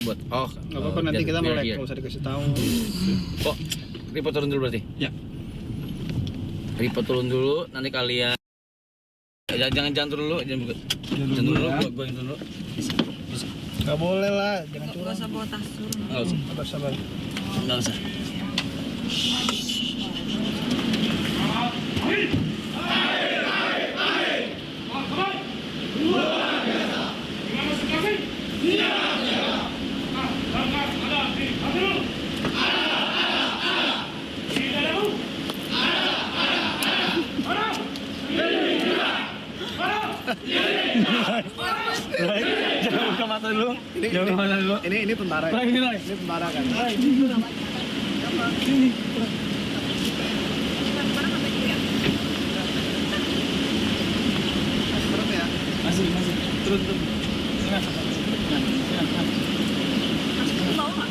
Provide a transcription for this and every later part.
buat nggak apa-apa, nanti kita melek, nggak usah dikasih tahu. Kok Ripo turun dulu berarti? Ya. Ripo turun dulu, nanti kalian jangan turun dulu, jangan dulu, gua yang turun dulu. Bisa. Nggak boleh lah, jangan Nggak curang. usah bawa tas turun. Nggak usah. Sabar. Nggak usah. Jangan buka mata dulu. Jangan buka mata dulu. Ini tentara. Ini tentara kan. Masih. Turun. Mau nggak?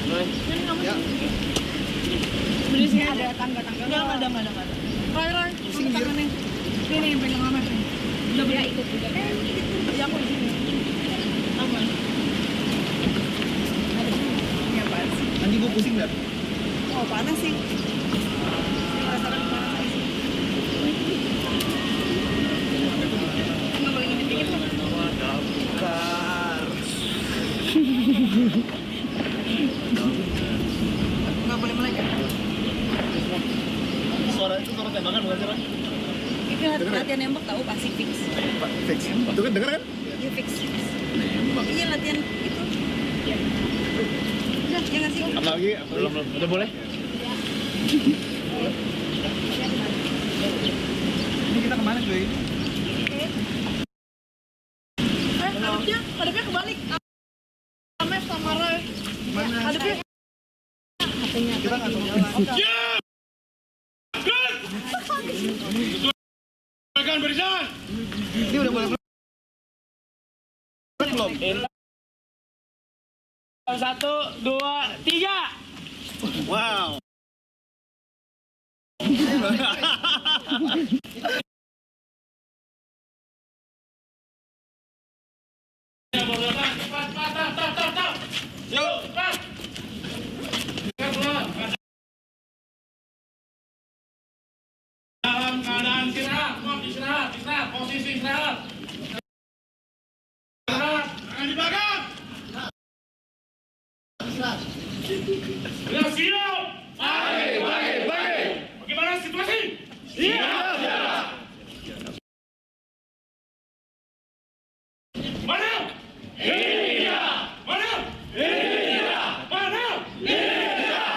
Sini kamu. Di sini ada tangga-tangga. Nggak ada. Roy, sini tangannya. Ini yang pegang amat. Udah dia ikut juga. Ya aku di sini. Aman. Ya panas. Nanti gue pusing dah. Oh panas sih. Rasakan panas sih. Nggak boleh ngintip dikit loh. Nggak boleh melek ya? Suara tembakan bukan sih, Itu latihan nembak tahu pasti fix. Fix. Itu kan denger kan? Iya fix. Iya latihan itu. Udah ya nggak sih? Apalagi belum. Udah boleh? Ini kita kemana cuy? Hadapnya kebalik. Ames sama Roy. Hadapnya. Kita nggak tahu jalan. Barisan. Ini udah boleh belum? 1, 2, 3. Wow. Dalam keadaan istirahat, posisi istirahat. Jangan di belakang. Sudah siap. Baik. Bagaimana situasi? Siap. Mana? Iya. Mana? Iya. Mana? Iya.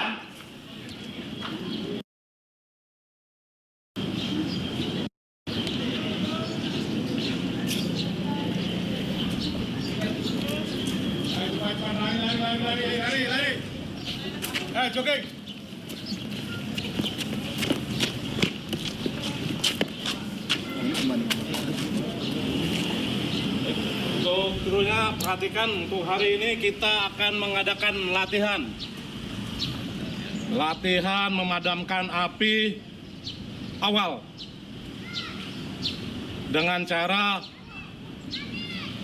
Lari. Jogging. Untuk krunya perhatikan, untuk hari ini kita akan mengadakan latihan memadamkan api awal dengan cara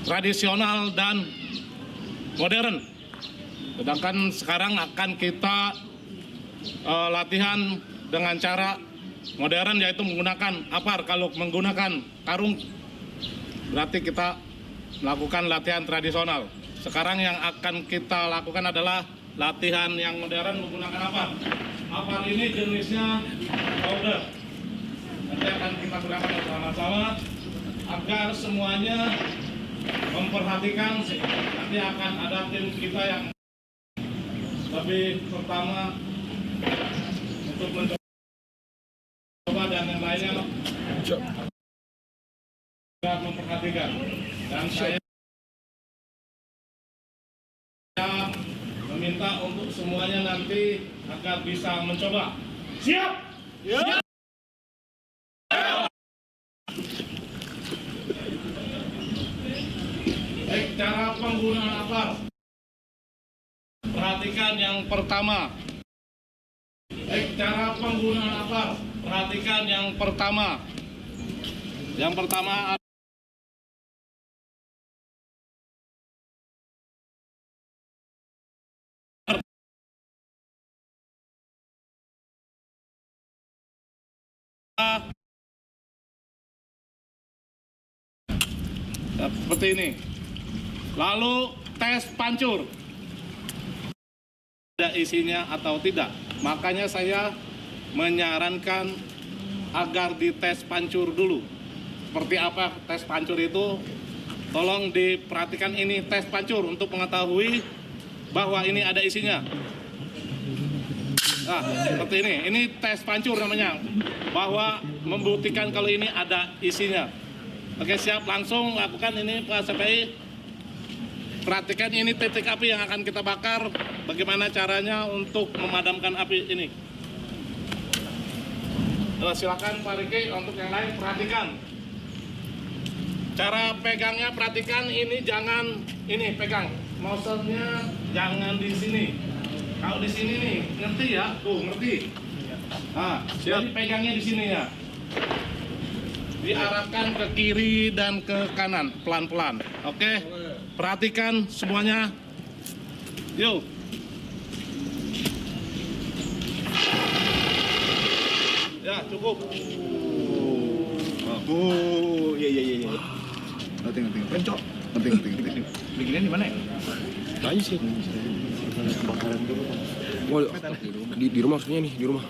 tradisional dan modern. Sedangkan sekarang akan kita latihan dengan cara modern, yaitu menggunakan apar. Kalau menggunakan karung berarti kita melakukan latihan tradisional. Sekarang yang akan kita lakukan adalah latihan yang modern menggunakan apar. Apar ini jenisnya powder. Nanti akan kita gunakan bersama-sama agar semuanya memperhatikan. Nanti akan ada tim kita yang lebih pertama untuk mencoba dan yang lainnya memperhatikan. Dan saya meminta untuk semuanya nanti agar bisa mencoba. Siap? Siap. Baik, cara penggunaan apar. Perhatikan perhatikan yang pertama. Cara penggunaan APAR. Perhatikan yang pertama. Yang pertama seperti ini. Lalu tes pancur. Ada isinya atau tidak. Makanya saya menyarankan agar dites pancur dulu. Seperti apa tes pancur itu? Tolong diperhatikan ini tes pancur untuk mengetahui bahwa ini ada isinya. Nah, seperti ini. Ini tes pancur namanya. Bahwa membuktikan kalau ini ada isinya. Oke, siap, langsung lakukan ini Pak SPI. Perhatikan ini titik api yang akan kita bakar. Bagaimana caranya untuk memadamkan api ini. Silakan Pak Riki, untuk yang lain perhatikan. Cara pegangnya perhatikan, ini jangan ini pegang. Nozzle-nya jangan di sini. Kalau di sini nih, ngerti ya? Tuh, ngerti. Nah, jadi pegangnya di sini ya. Diarahkan ke kiri dan ke kanan, pelan-pelan. Oke? Perhatikan semuanya. Yuk. Ya, cukup. Iya. Penting. Pencok. Penting. Beginian di mana ya? Tanya sih. Oh, di rumah maksudnya nih, di rumah.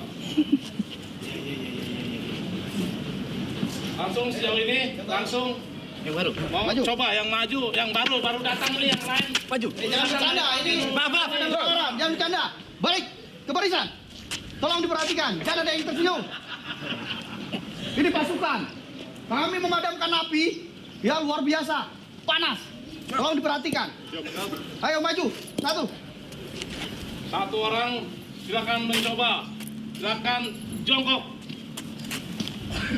Langsung sejauh ini, langsung. Yang baru. Mau Maju. coba yang maju, yang baru datang ini yang lain. Maju. Jangan bercanda, ini Maaf. orang, jangan bercanda. Balik ke barisan. Tolong diperhatikan, jangan ada yang tersenyum. Ini pasukan. Kami memadamkan api yang luar biasa, panas. Tolong diperhatikan. Ayo maju, Satu orang silakan mencoba. Silakan jongkok.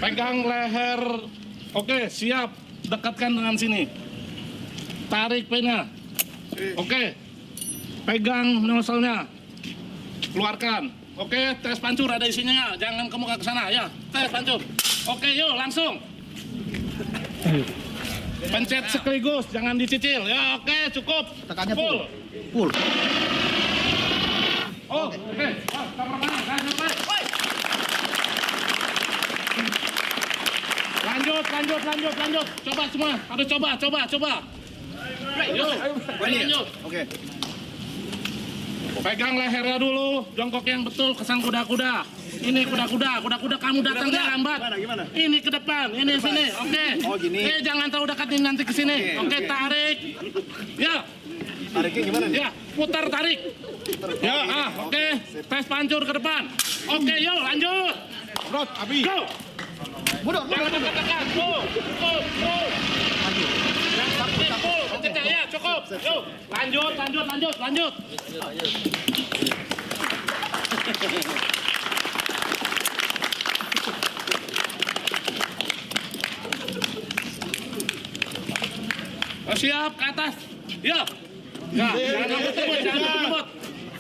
Pegang leher. Oke, siap. Dekatkan dengan sini. Tarik pinnya. Oke. Pegang nozzle-nya. Keluarkan. Oke, tes pancur ada isinya. Jangan kamu ke sana ya. Tes pancur. Oke, yuk langsung. Pencet sekaligus, jangan dicicil. Ya, oke, cukup. Tekannya full. Full. Oh, oke. Oh, kamar mana? Sampai. Lanjut. Coba semua. Harus coba. Yuk, lanjut. Oke. Pegang lehernya dulu, jongkok yang betul, kesan kuda-kuda. Ini kuda-kuda kamu datangnya lambat. Gimana? Ini ke depan, ini sini, oke. Oh, gini. Jangan terlalu dekat ini nanti ke sini. Oke, tarik. Ya, Tariknya gimana nih? ya, putar tarik. Ya, oke. Tes pancur ke depan. Oke, yuk lanjut. Rod, api. Go. Mundur. Jangan dekat-dekat. Go. Full, pencet ya, cukup. Yuk, lanjut. Oh, siap, ke atas. Ya. Ya, jangan ngebut.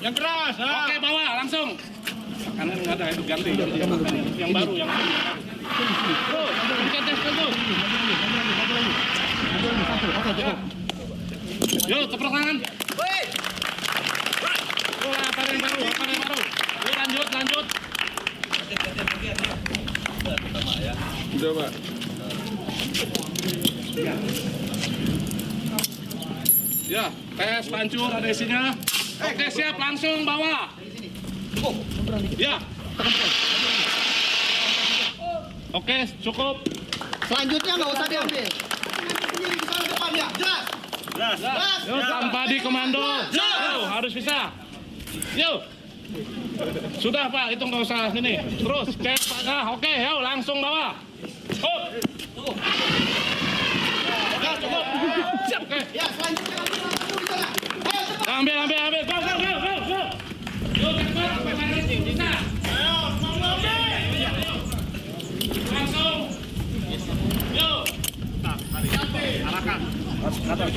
Yang keras. Oke, bawa langsung. Kanan nggak ada, itu ganti. Yang baru. Terus, pencet tes dulu. Yuk, tepuk tangan. Apa yang baru? Yuk, lanjut. Udah, Pak. Ya, tes pancur ada isinya. Oke, siap, langsung bawa. Ya. Oke, cukup. Selanjutnya nggak usah diambil. Ini di sana depan ya, jelas. Yuk, tanpa di komando. Yuk, harus bisa. Yuk. Sudah, Pak, itu nggak usah ini. Terus, cek. Oke, yuk, langsung bawa. Hop. Ya, cukup. Siap, oke. Ya, selanjutnya langsung di sana. Ayo cepat. Ambil. Go. Yuk, cepat. Bisa. Langsung. Yuk. Arahkan.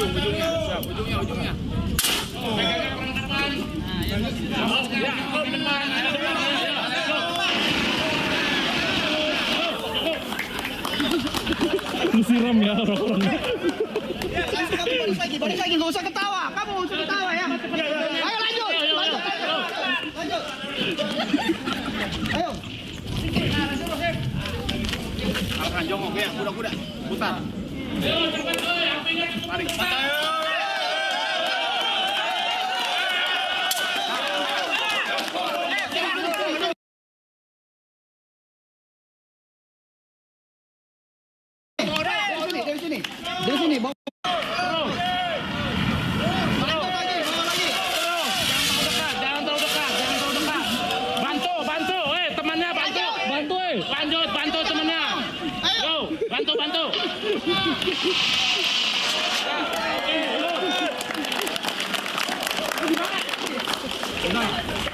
Ujungnya. Pegangnya perang depan. Siram ya orang-orang. Balik lagi, nggak usah ketawa. Kamu nggak usah ketawa ya. Ayo lanjut. Ayo. Arkan jongkok ya, kuda-kuda. Putar. Tarik. Dari sini, bawa. Jangan terlalu dekat. Bantu, temannya bantu. Bantu temannya. Yo, bantu.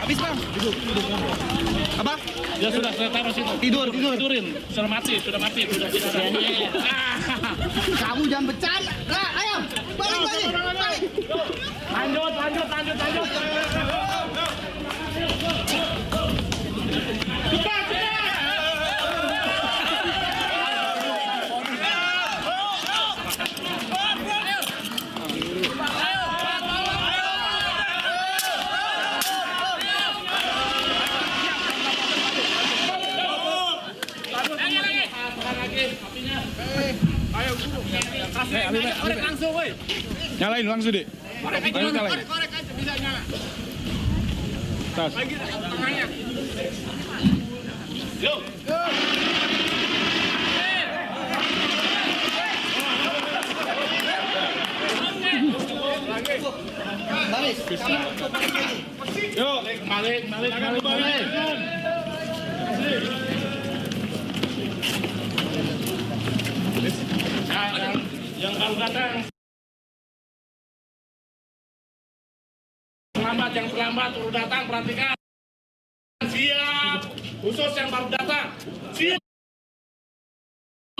Habis bang. Apa? Ya sudah taruh situ. Tidurin. Sudah mati. Kamu jangan bercanda. Nah, ayo, balik. Lanjut. Nyalain langsung deh. Ayo nyalain. Korek aja bisa nyala. Tas. Yo. Balik. Yang baru datang. Yang terlambat baru datang, perhatikan. Siap. Khusus yang baru datang. Siap.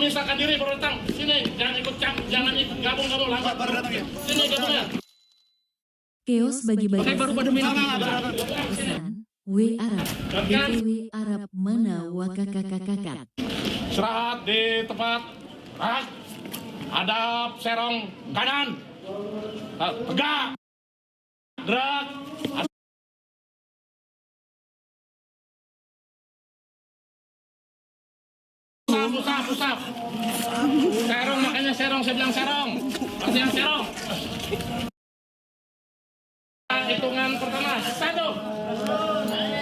Misalkan diri baru datang. Sini, jangan ikut gabung lambat. Baru datang ya. Sini gabung ya. Keos bagi-bagi Baru pada minum. pesan W Arab DPW Arab mana wakakakakakat. Istirahat di tempat. Hadap serong kanan. Tegak. Gerak. Pusap. Serong, makanya serong, saya bilang serong. Artinya serong. Hitungan pertama, 1.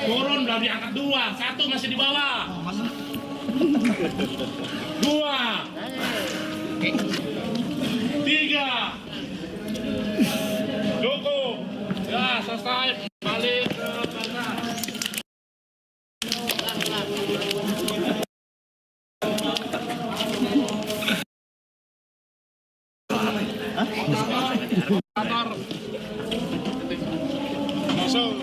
Turun, udah diangkat 2. 1 masih di bawah. 2. 3. Cukup. Ya, selesai. Balik ke belakang. Kantor. Masuk.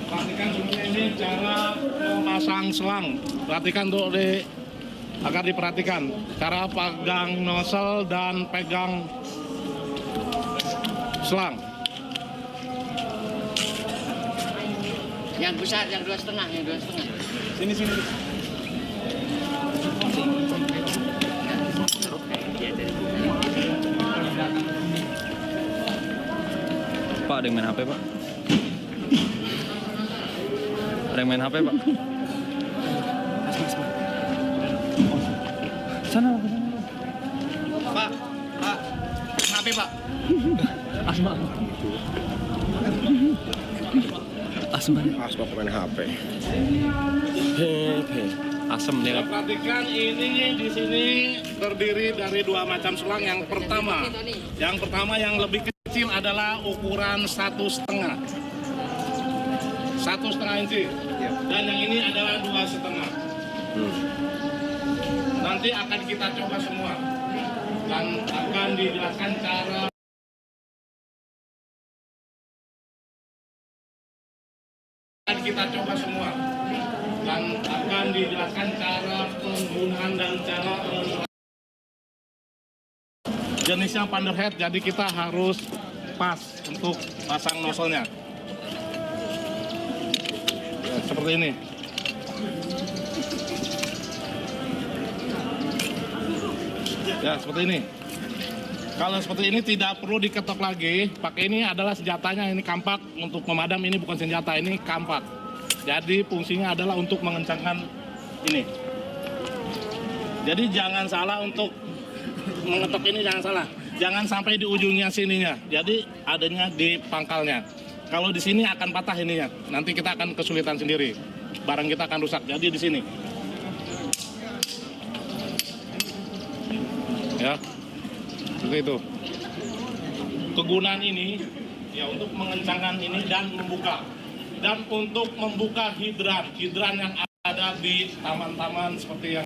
Perhatikan semuanya ini cara memasang selang. Perhatikan tuh agar diperhatikan cara pegang nozzle dan pegang selang. Yang besar, yang 2,5. Sini. Pak, ada yang main HP, Pak? Ada yang main HP, Pak? Sana. Pak. HP, Pak. Asma main HP. Asem dia. Perhatikan ini di sini terdiri dari 2 macam selang. Yang pertama yang lebih kecil adalah ukuran 1,5. 1,5 inci. Dan yang ini adalah 2,5. Nanti akan kita coba semua dan akan dijelaskan cara penggunaan dan cara jenisnya Thunderhead, jadi kita harus pas untuk pasang nozzle-nya. Ya, seperti ini. Ya, seperti ini. Kalau seperti ini tidak perlu diketok lagi. Pakai ini adalah senjatanya, ini kampak untuk memadam, ini bukan senjata, ini kampak. Jadi fungsinya adalah untuk mengencangkan ini. Jadi jangan salah untuk mengetok ini, jangan salah. Jangan sampai di ujungnya sininya. Jadi adanya di pangkalnya. Kalau di sini akan patah ininya. Nanti kita akan kesulitan sendiri. Barang kita akan rusak. Jadi di sini. Ya. Seperti itu. Kegunaan ini ya untuk mengencangkan ini dan membuka. Dan untuk membuka hidran yang ada di taman-taman seperti yang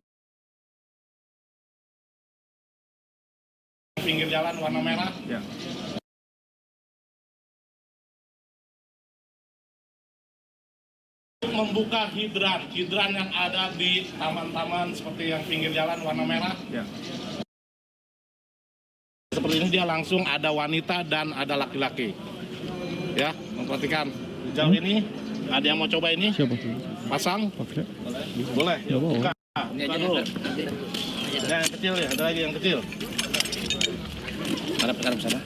pinggir jalan warna merah. Ya. Untuk membuka hidran yang ada di taman-taman seperti yang pinggir jalan warna merah. Ya. Seperti ini dia langsung ada wanita dan ada laki-laki. Ya, memperhatikan. Jauh ini ada yang mau coba ini? Siapa tuh? Pasang? Pakai? Boleh. Ya, mau. Buka. Buka dulu. Yang kecil ya, ada lagi yang kecil. Ada pesan sana?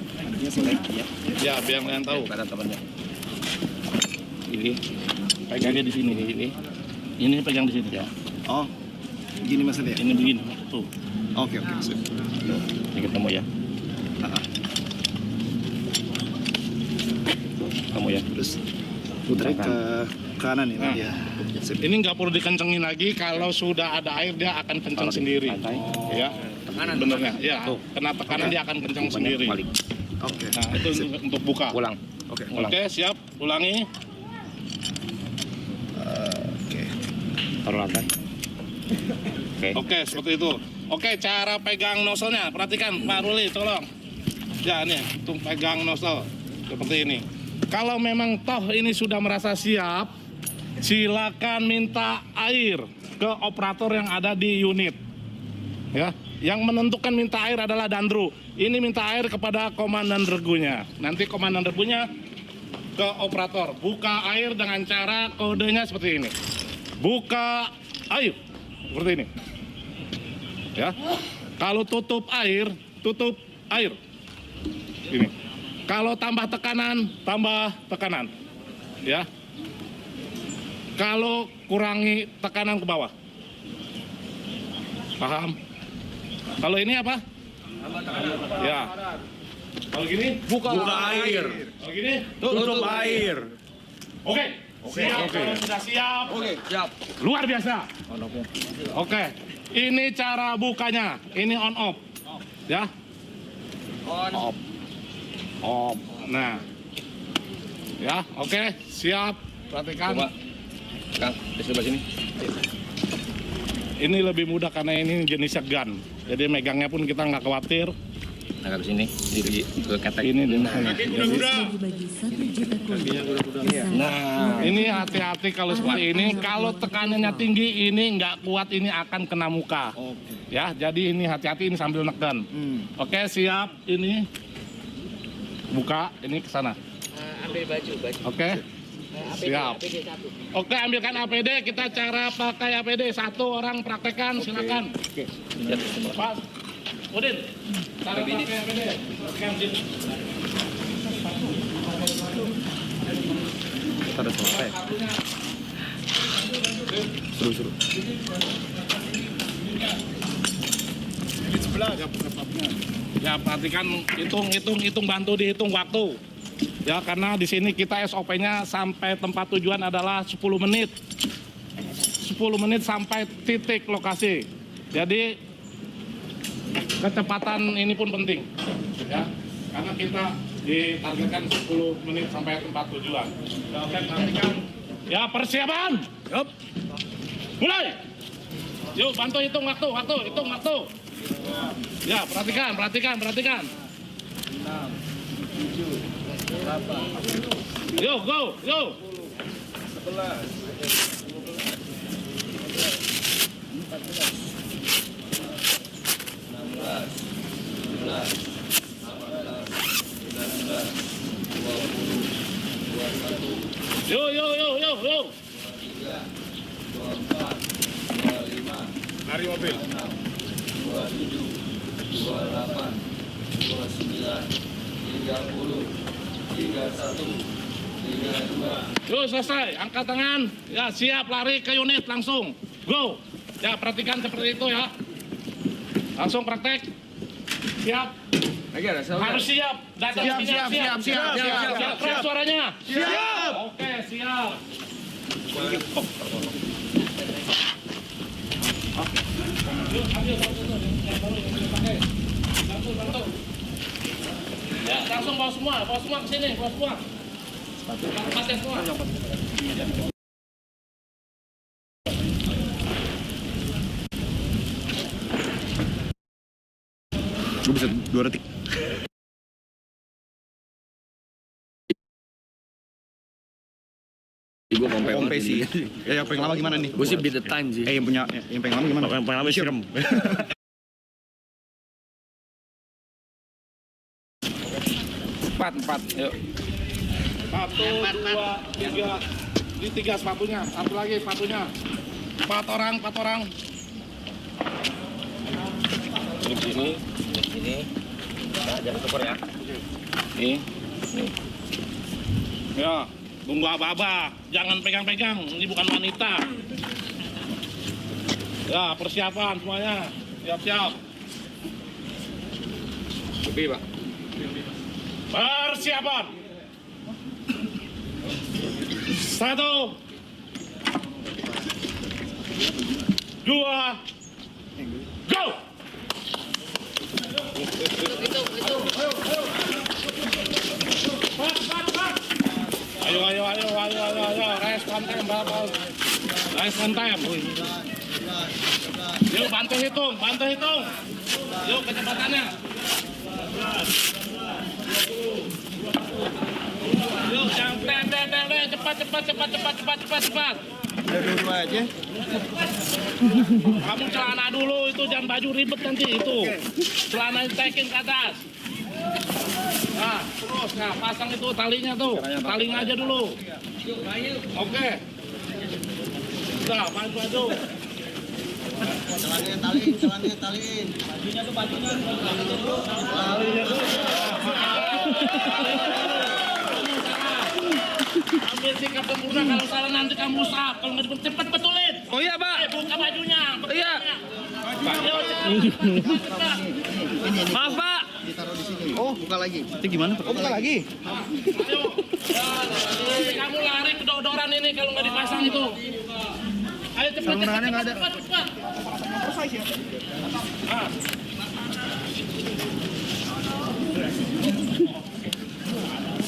Ya, biar kalian tahu. Ada temannya. Ini pegangnya di sini. Ini pegang di sini ya. Oh, gini maksudnya? Ini begini. Tuh. Oke. Sip. Ini ketemu ya. Kamu ya. Terus putar ke kanan ya. Nah. Ya. Sip. Ini nggak perlu dikencengin lagi. Kalau sudah ada air dia akan kenceng sendiri. Ya. Tekanan. Benernya. Ya. Kena tekanan dia akan kenceng sendiri. Balik. Oke. Nah, itu untuk buka. Ulang. Oke. Oke, siap. Ulangi. Oke. Taruh lantai. Oke. Oke, seperti itu. Oke, cara pegang nozzle-nya. Perhatikan, Pak Ruli, tolong. Ya, ini, untuk pegang nozzle. Seperti ini. Kalau memang toh ini sudah merasa siap, silakan minta air ke operator yang ada di unit. Ya, yang menentukan minta air adalah Dandru. Ini minta air kepada komandan regunya. Nanti komandan regunya ke operator. Buka air dengan cara kodenya seperti ini. Buka air. Seperti ini. Ya. Kalau tutup air. Ini. Kalau tambah tekanan. Ya. Kalau kurangi tekanan ke bawah. Paham? Kalau ini apa? Ya. Kalau gini? Buka air. Kalau gini? Tutup air. Oke. Siap. Kalau sudah siap. Oke, siap. Luar biasa. Oke. Ini cara bukanya. Ini on off. Ya. On. Off. Nah. Ya, oke. Siap. Perhatikan. Coba. Kang, di sebelah sini. Ini lebih mudah karena ini jenisnya gun. Jadi megangnya pun kita nggak khawatir. Nah, ke sini. Di ke ketek. Ini di Bagi-bagi 1 juta koin. Nah, ini hati-hati kalau seperti ini. Kalau tekanannya tinggi, ini nggak kuat, ini akan kena muka. Ya, jadi ini hati-hati, ini sambil neken. Oke, siap. Ini buka, ini ke sana. Ambil baju. Oke, siap. APD 1. Oke, ambilkan APD. Kita cara pakai APD. 1 orang praktekkan, silakan. Pak Udin, cara pakai APD. Praktekkan, Udin. Kita udah selesai. Seru. Di sebelah ada prefabnya. Ya, perhatikan, hitung, bantu dihitung waktu. Ya, karena di sini kita SOP-nya sampai tempat tujuan adalah 10 menit. 10 menit sampai titik lokasi. Jadi kecepatan ini pun penting. Ya, karena kita ditargetkan 10 menit sampai tempat tujuan. Ya, oke, perhatikan. Ya, persiapan. Yup. Mulai. Yuk, bantu hitung waktu. Ya, perhatikan. Yo, go. 16, 17, Yo. Lari mobil. 27, 28, 29, 30, 31, 32. Yo, selesai. Angkat tangan. Ya, siap lari ke unit langsung. Go. Ya, perhatikan seperti itu ya. Langsung praktek. Siap. Harus siap. Datang siap. Keras suaranya. Siap. Oke, siap. Yuk, ambil satu. Yang baru yang boleh pakai. Bantu. Ya, langsung bawa semua ke sini, bawa semua. Pasnya semua. Gue bisa 2 detik. Gue Pompe sih. Ya, yang paling lama gimana nih? Gue sih beat the time sih. Yang paling lama gimana? Yang paling lama serem. Empat. Yuk. 1, 2, 3. Ini 3 sepatunya. Satu lagi sepatunya. 4 orang. Duduk sini. Jangan tukar ya. Nih. Ya, tunggu aba-aba. Jangan pegang-pegang. Ini bukan wanita. Ya, persiapan semuanya. Siap. Kopi, Pak. Persiapan. 1, 2, go! Itu. Pak. Ayo. Rest on time. Yuk, bantu hitung. Yuk, kecepatannya. Yuk, jangan cepat. Dulu aja. Kamu celana dulu, itu jangan baju ribet nanti itu. Celana ditekin ke atas. Nah, terus, pasang itu talinya tuh. Taling aja dulu. Oke. Udah, baju. Celananya taliin. Ambil sikap sempurna, kalau salah nanti kamu usap. Kalau nggak cepat betulin. Oh iya, Pak. Buka bajunya. Iya. Ayo, cepat. Maaf, Pak. Ditaruh di sini. Oh, buka lagi. Itu gimana? Oh, buka lagi. Ayo. Kamu lari kedodoran ini kalau nggak dipasang itu. Ayo cepat.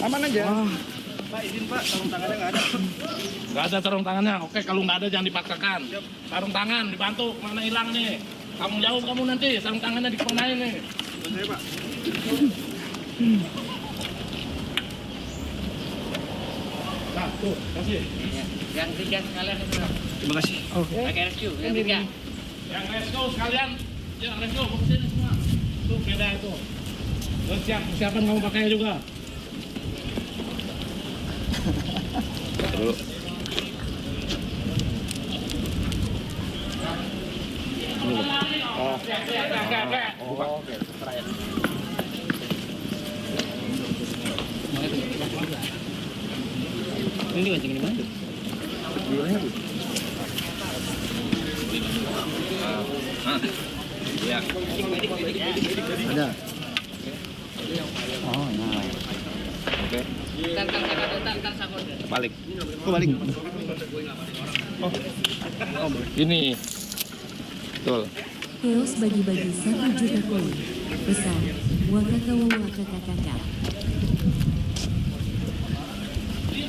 Aman aja. Pak, izin Pak, sarung tangannya nggak ada. Nggak ada sarung tangannya. Oke, kalau nggak ada jangan dipaksakan. Sarung tangan dibantu. Mana hilang nih? Kamu jauh kamu nanti. Sarung tangannya dikenain nih. Saya Pak. Nah, tuh, kasih. Yang 3 sekalian itu. Terima kasih. Pakai rescue, yang 3. Yang rescue sekalian. Ya, rescue ke sini semua. Tuh, beda itu. Terus siapkan kamu pakai juga. Dulu. Oke. Ini kancing di mana? Iya. Ada. Oke. Ntar sakut. Balik. Kok balik? Ini. Betul. Keos bagi-bagi 1 juta koin. Pesan wakakawawakakakaka.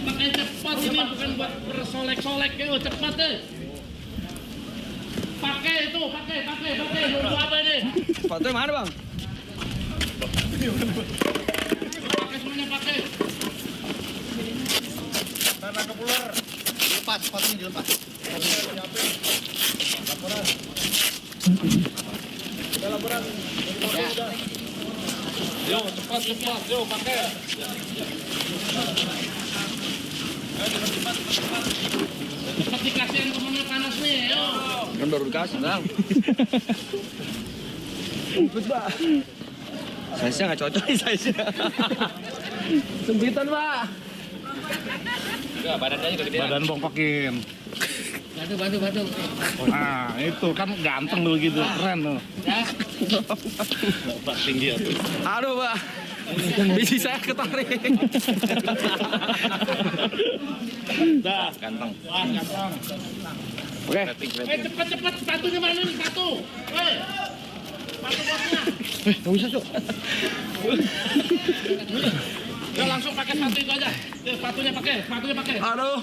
Pakai cepat ini bukan buat bersolek-solek yo, cepat deh. Pakai itu, pakai. Nunggu apa ini? Sepatu mana, Bang? Pakai semuanya pakai. Dilepas, sepatunya dilepas. Yo, cepat, yo pakai. Cepat dikasihin temennya panas nih, ayo. Kan baru dikasih, Bang. Size-nya nggak cocok nih, size-nya. Sempitan, Pak. Enggak, badannya juga gede. Badan bongkokin. Batu. Nah, itu kan ganteng dulu gitu, keren tuh. Ya. Tinggi ya. Aduh, Pak. Biji saya ketarik. Dah, Ganteng. wah ganteng. Oke. Cepet, sepatunya mana nih, sepatu? Woi, sepatu bosnya. Nggak bisa, Cok. Ya langsung pakai sepatu itu aja. Sepatunya pakai. Aduh.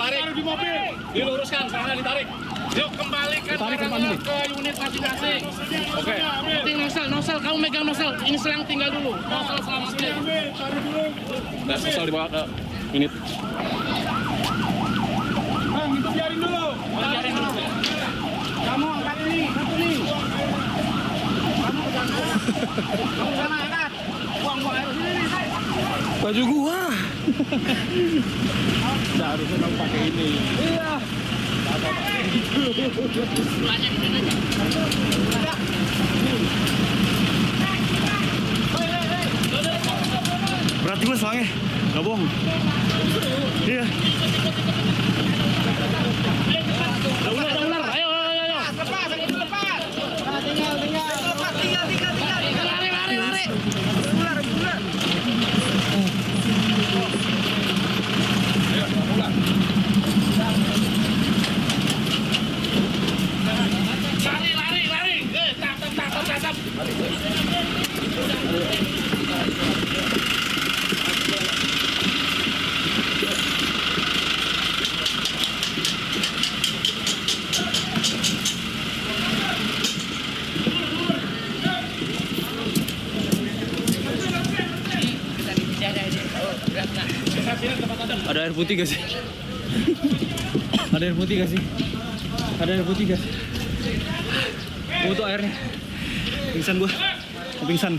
Tarik di mobil. Diluruskan, sana ditarik. Yuk kembalikan barangnya ke unit masing-masing. Oke. Penting nosel, kamu megang nosel. Ini selang tinggal dulu. Nosel selamatkan. Nah, sesal dibawa ke unit. Bang, itu biarin dulu. Kamu angkat ini, satu nih. Kamu pegang alat. Kamu sana angkat. Buang air sini nih. Baju gua. Seharusnya kamu pakai ini. Iya. Berat juga soalnya. Nggak bohong. Iya. Ada ular. Ayo. Lari. Lari. Tatap. Ada air putih gak sih? Ada air putih gak sih? Ada air putih gak sih? Butuh airnya. Pingsan gua. Pingsan.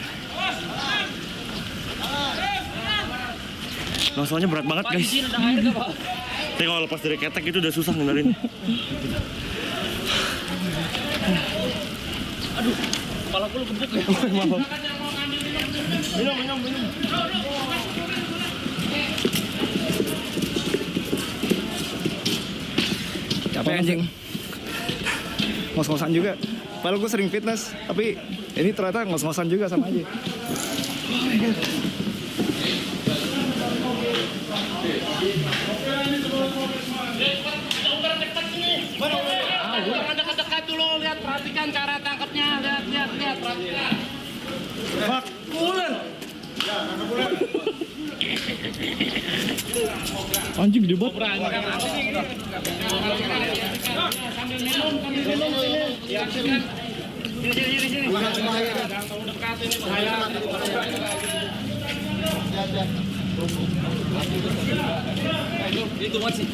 Noselnya berat banget guys. Tapi kalau lepas dari ketek itu udah susah ngendarin. Aduh, kepala aku lu kebuk ya. Maaf. Minum. Capek anjing. Ngos-ngosan juga. Padahal gue sering fitness, tapi ini ternyata ngos-ngosan juga sama aja. Jangan dekat-dekat dulu, lihat, perhatikan cara tangkapnya, lihat, perhatikan. Ular. Anjing gede banget. Sambil minum sini. Sini. Jangan terlalu dekat, ini bahaya. Itu masih.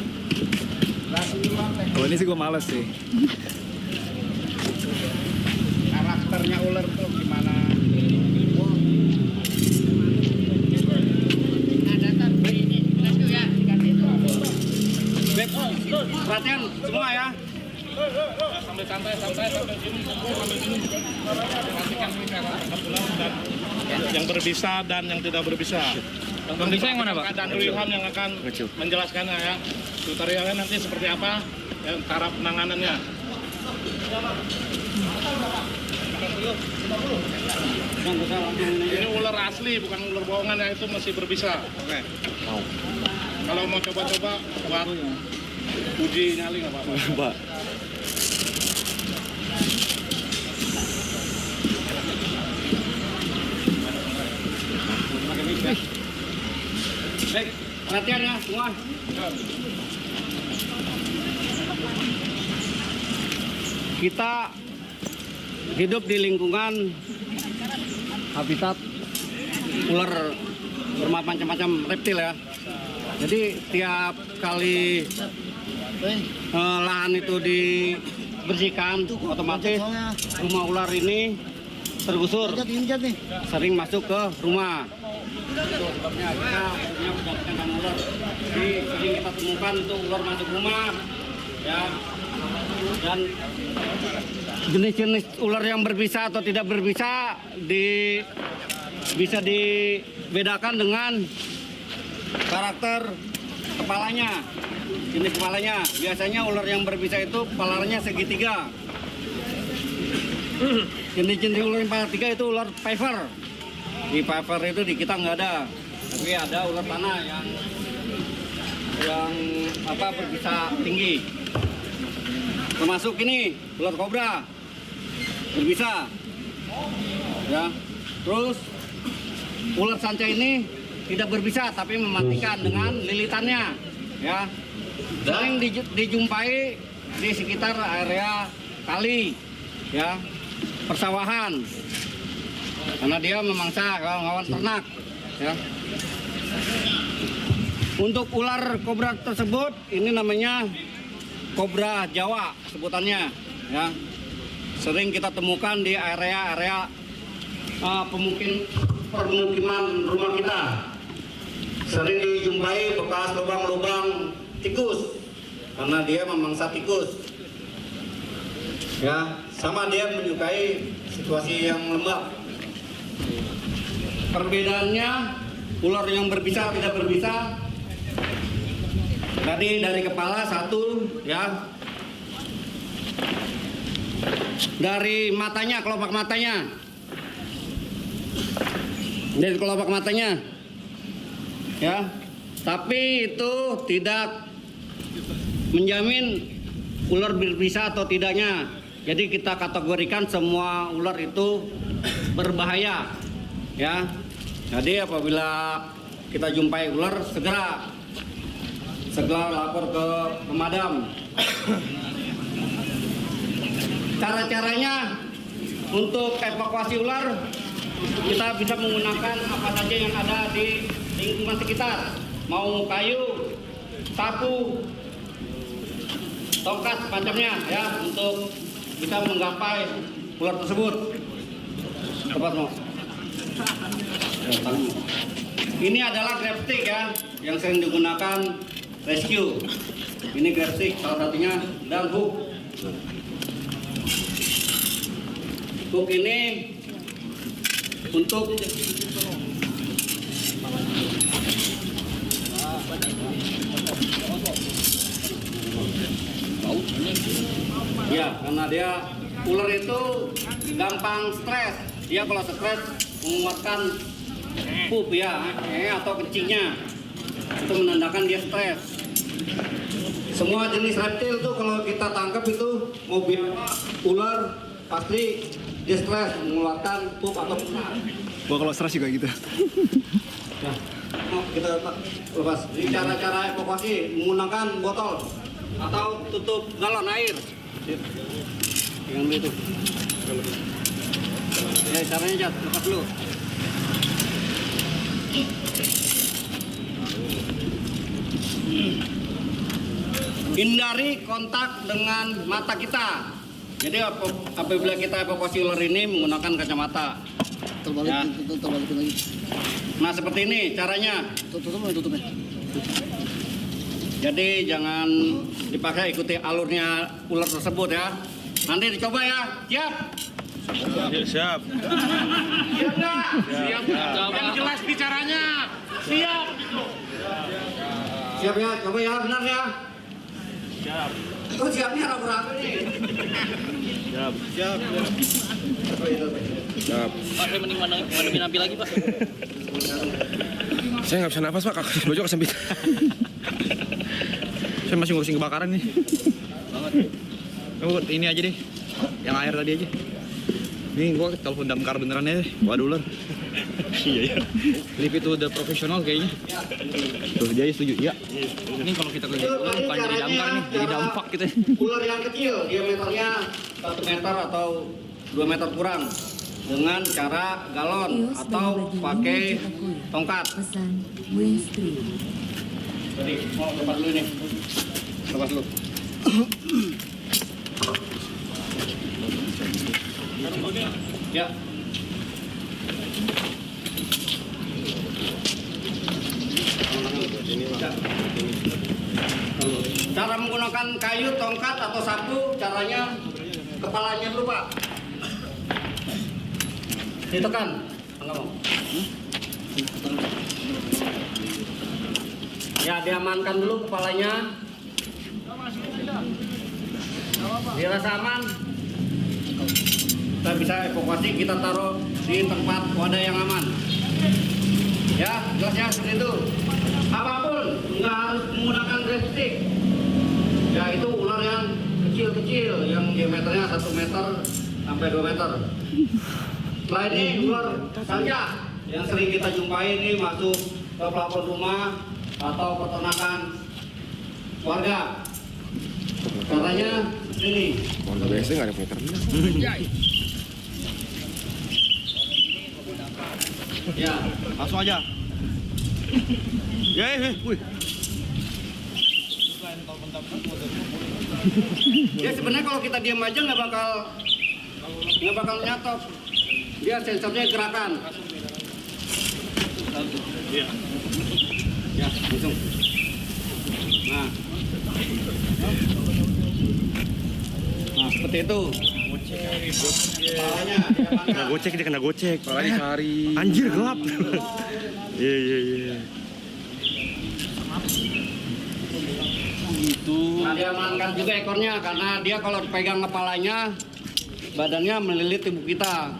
Kalau ini sih gue males sih. Karakternya ular tuh gimana? Perhatian semua ya. Sampai sini. Perhatikan ini cara tangkap ular dan yang berbisa dan yang tidak berbisa. Yang berbisa yang mana, Pak? Dan Ilham yang akan menjelaskannya ya. Tutorialnya nanti seperti apa, ya, cara penanganannya. Ini ular asli, bukan ular bohongan ya, itu masih berbisa. Oke. Kalau mau coba-coba buat uji nyali nggak apa-apa. Pak. Baik, perhatian ya semua. Kita hidup di lingkungan habitat ular bermacam-macam reptil ya. Jadi tiap kali lahan itu dibersihkan, otomatis rumah ular ini tergusur, sering masuk ke rumah. Itu sebabnya kita mendapatkan sama ular. Jadi sering kita temukan itu ular masuk rumah, ya. Dan jenis-jenis ular yang berbisa atau tidak berbisa bisa dibedakan dengan karakter kepalanya, jenis kepalanya. Biasanya ular yang berbisa itu kepalanya segitiga. Jenis-jenis ular yang segitiga itu ular piver. Di piver itu di kita nggak ada, tapi ada ular tanah yang berbisa tinggi. Termasuk ini ular kobra berbisa. Ya. Terus ular sanca ini tidak berbisa tapi mematikan dengan lilitannya, ya. sering dijumpai di sekitar area kali, ya, persawahan, karena dia memangsa hewan ternak, ya. Untuk ular kobra tersebut, ini namanya kobra Jawa sebutannya, ya. Sering kita temukan di area-area permukiman rumah kita. Sering dijumpai bekas lubang-lubang tikus, karena dia memangsa tikus. Ya, sama dia menyukai situasi yang lembab. Perbedaannya, ular yang berbisa tidak berbisa. Tadi dari kepala satu, ya. Dari matanya, kelopak matanya. Dari kelopak matanya. Ya. Tapi itu tidak menjamin ular berbisa atau tidaknya. Jadi kita kategorikan semua ular itu berbahaya. Ya. Jadi apabila kita jumpai ular, segera lapor ke pemadam. Cara-caranya untuk evakuasi ular, kita bisa menggunakan apa saja yang ada di lingkungan sekitar, mau kayu, sapu, tongkat macamnya, ya, untuk bisa menggapai ular tersebut. Tepat mau. Ini adalah grab stick, ya, yang sering digunakan rescue. Ini grab stick salah satunya, dan hook. Hook ini untuk ya, karena dia ular itu gampang stres. Dia kalau stres mengeluarkan pup, ya, atau kencingnya. Itu menandakan dia stres. Semua jenis reptil tuh kalau kita tangkap itu mobil ular pasti dia stres mengeluarkan pup atau punah. Gua kalau stres juga gitu. Nah, kita lepas. Ini cara-cara evakuasi menggunakan botol atau tutup galon air. Yang itu. Ya, caranya Jat, lepas dulu. Hindari kontak dengan mata kita. Jadi apabila kita evakuasi ular ini menggunakan kacamata. Ya. Nah, seperti ini caranya. Jadi jangan dipaksa ikuti alurnya ular tersebut, ya. Nanti dicoba, ya. Siap? Siap. Siap nggak? Siap. Yang jelas bicaranya. Siap. Siap, ya. Coba, ya. Benar, ya. Siap. Oh, siapnya ragu-ragu nih. Siap. Siap. Siap. Pak, saya mending mandangin api lagi, Pak. Saya nggak bisa nafas, Pak. Baju kesempit. Saya masih ngurusin kebakaran nih. Kamu ini aja deh. Yang air tadi aja. Nih gua telepon damkar beneran aja. Waduh ular. Iya. Live itu udah profesional kayaknya. Tuh dia setuju. Ya. Ini kalau kita ke ular bukan jadi damkar nih, jadi dampak kita. Ular yang kecil, diameternya 1 meter atau 2 meter kurang. Dengan cara galon Kios atau bagi-bagi pakai menuju Takui. tongkat. Pesan Winstream. Jadi mau lepas dulu nih. Lepas dulu. Ya. Cara menggunakan kayu, tongkat atau sapu, caranya kepalanya dulu, Pak. Ditekan. Enggak mau. Ya, diamankan dulu kepalanya. Dirasa aman. Kita bisa evakuasi, kita taruh di tempat wadah yang aman. Ya, jelas ya, seperti itu. Apapun, nggak harus menggunakan grab stick. Ya, itu ular yang kecil-kecil, yang diameternya 1 meter sampai 2 meter. Setelah ini ular saja yang sering kita jumpai ini masuk ke plafon rumah atau peternakan. warga. Caranya ini. Warga biasa nggak ada meter. Ya, Langsung aja. Ya, wih. dia sebenarnya kalau kita diam aja nggak bakal nyatok. Dia sensornya gerakan. Ya, langsung. Nah, seperti itu. Kepalanya Kena gocek dia kena gocek. Kepalanya cari. Anjir gelap. Iya. Nah, diamankan juga ekornya karena dia kalau pegang kepalanya, badannya melilit tubuh kita.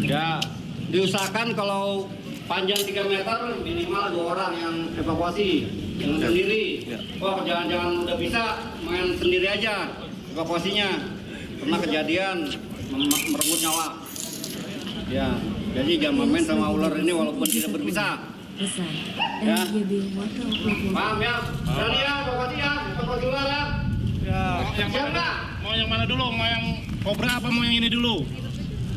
Ya, diusahakan kalau panjang 3 meter minimal 2 orang yang evakuasi. Jangan sendiri. Wah, jangan udah bisa main sendiri aja evakuasinya. Pernah kejadian merenggut nyawa. Ya, jadi jangan main sama ular ini walaupun tidak berbisa. Pesan. Ya. NGB Waka Oplopo. Paham ya? Berani ya, evakuasi ular ya. Yang Siap mana? nggak? Mau yang mana dulu? Mau yang kobra apa mau yang ini dulu?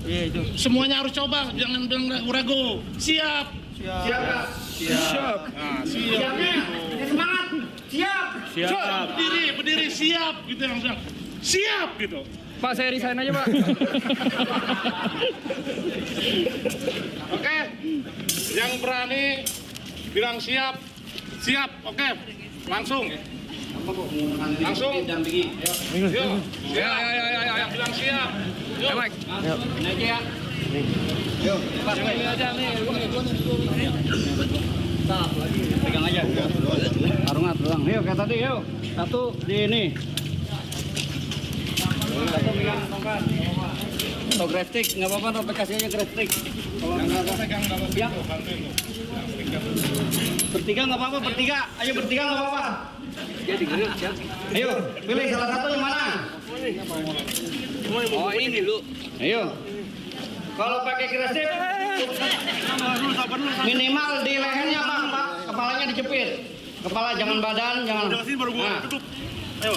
Iya itu. Semuanya harus coba, jangan bilang ragu. Siap. Siap nggak? Siap. Nah, siap. Siapnya, ya semangat. Siap. Siap. Berdiri, siap gitu yang bilang. Siap gitu. Pak, saya resign aja, Pak. Oke. Yang berani bilang siap. Siap. Oke. Langsung. Langsung. Dampingi. Yuk. Ya. Yang bilang siap. Yuk. Ini aja ya. Yuk. Ini aja nih. Pegang aja. Tarungan, terulang. Yuk, kayak tadi, yuk. Satu di ini. Satu pegang tongkat. Atau graftik, nggak apa-apa, atau kasih aja graftik. Kalau nggak apa pegang, ya. Bertiga nggak apa-apa, bertiga. Ayo bertiga nggak apa-apa. Ayo, pilih salah satu yang mana? Oh, ini dulu. Ayo. Kalau pakai graftik, minimal di lehernya bang, Pak. Kepalanya dijepit. Kepala jangan badan, jangan. Nah. Ayo.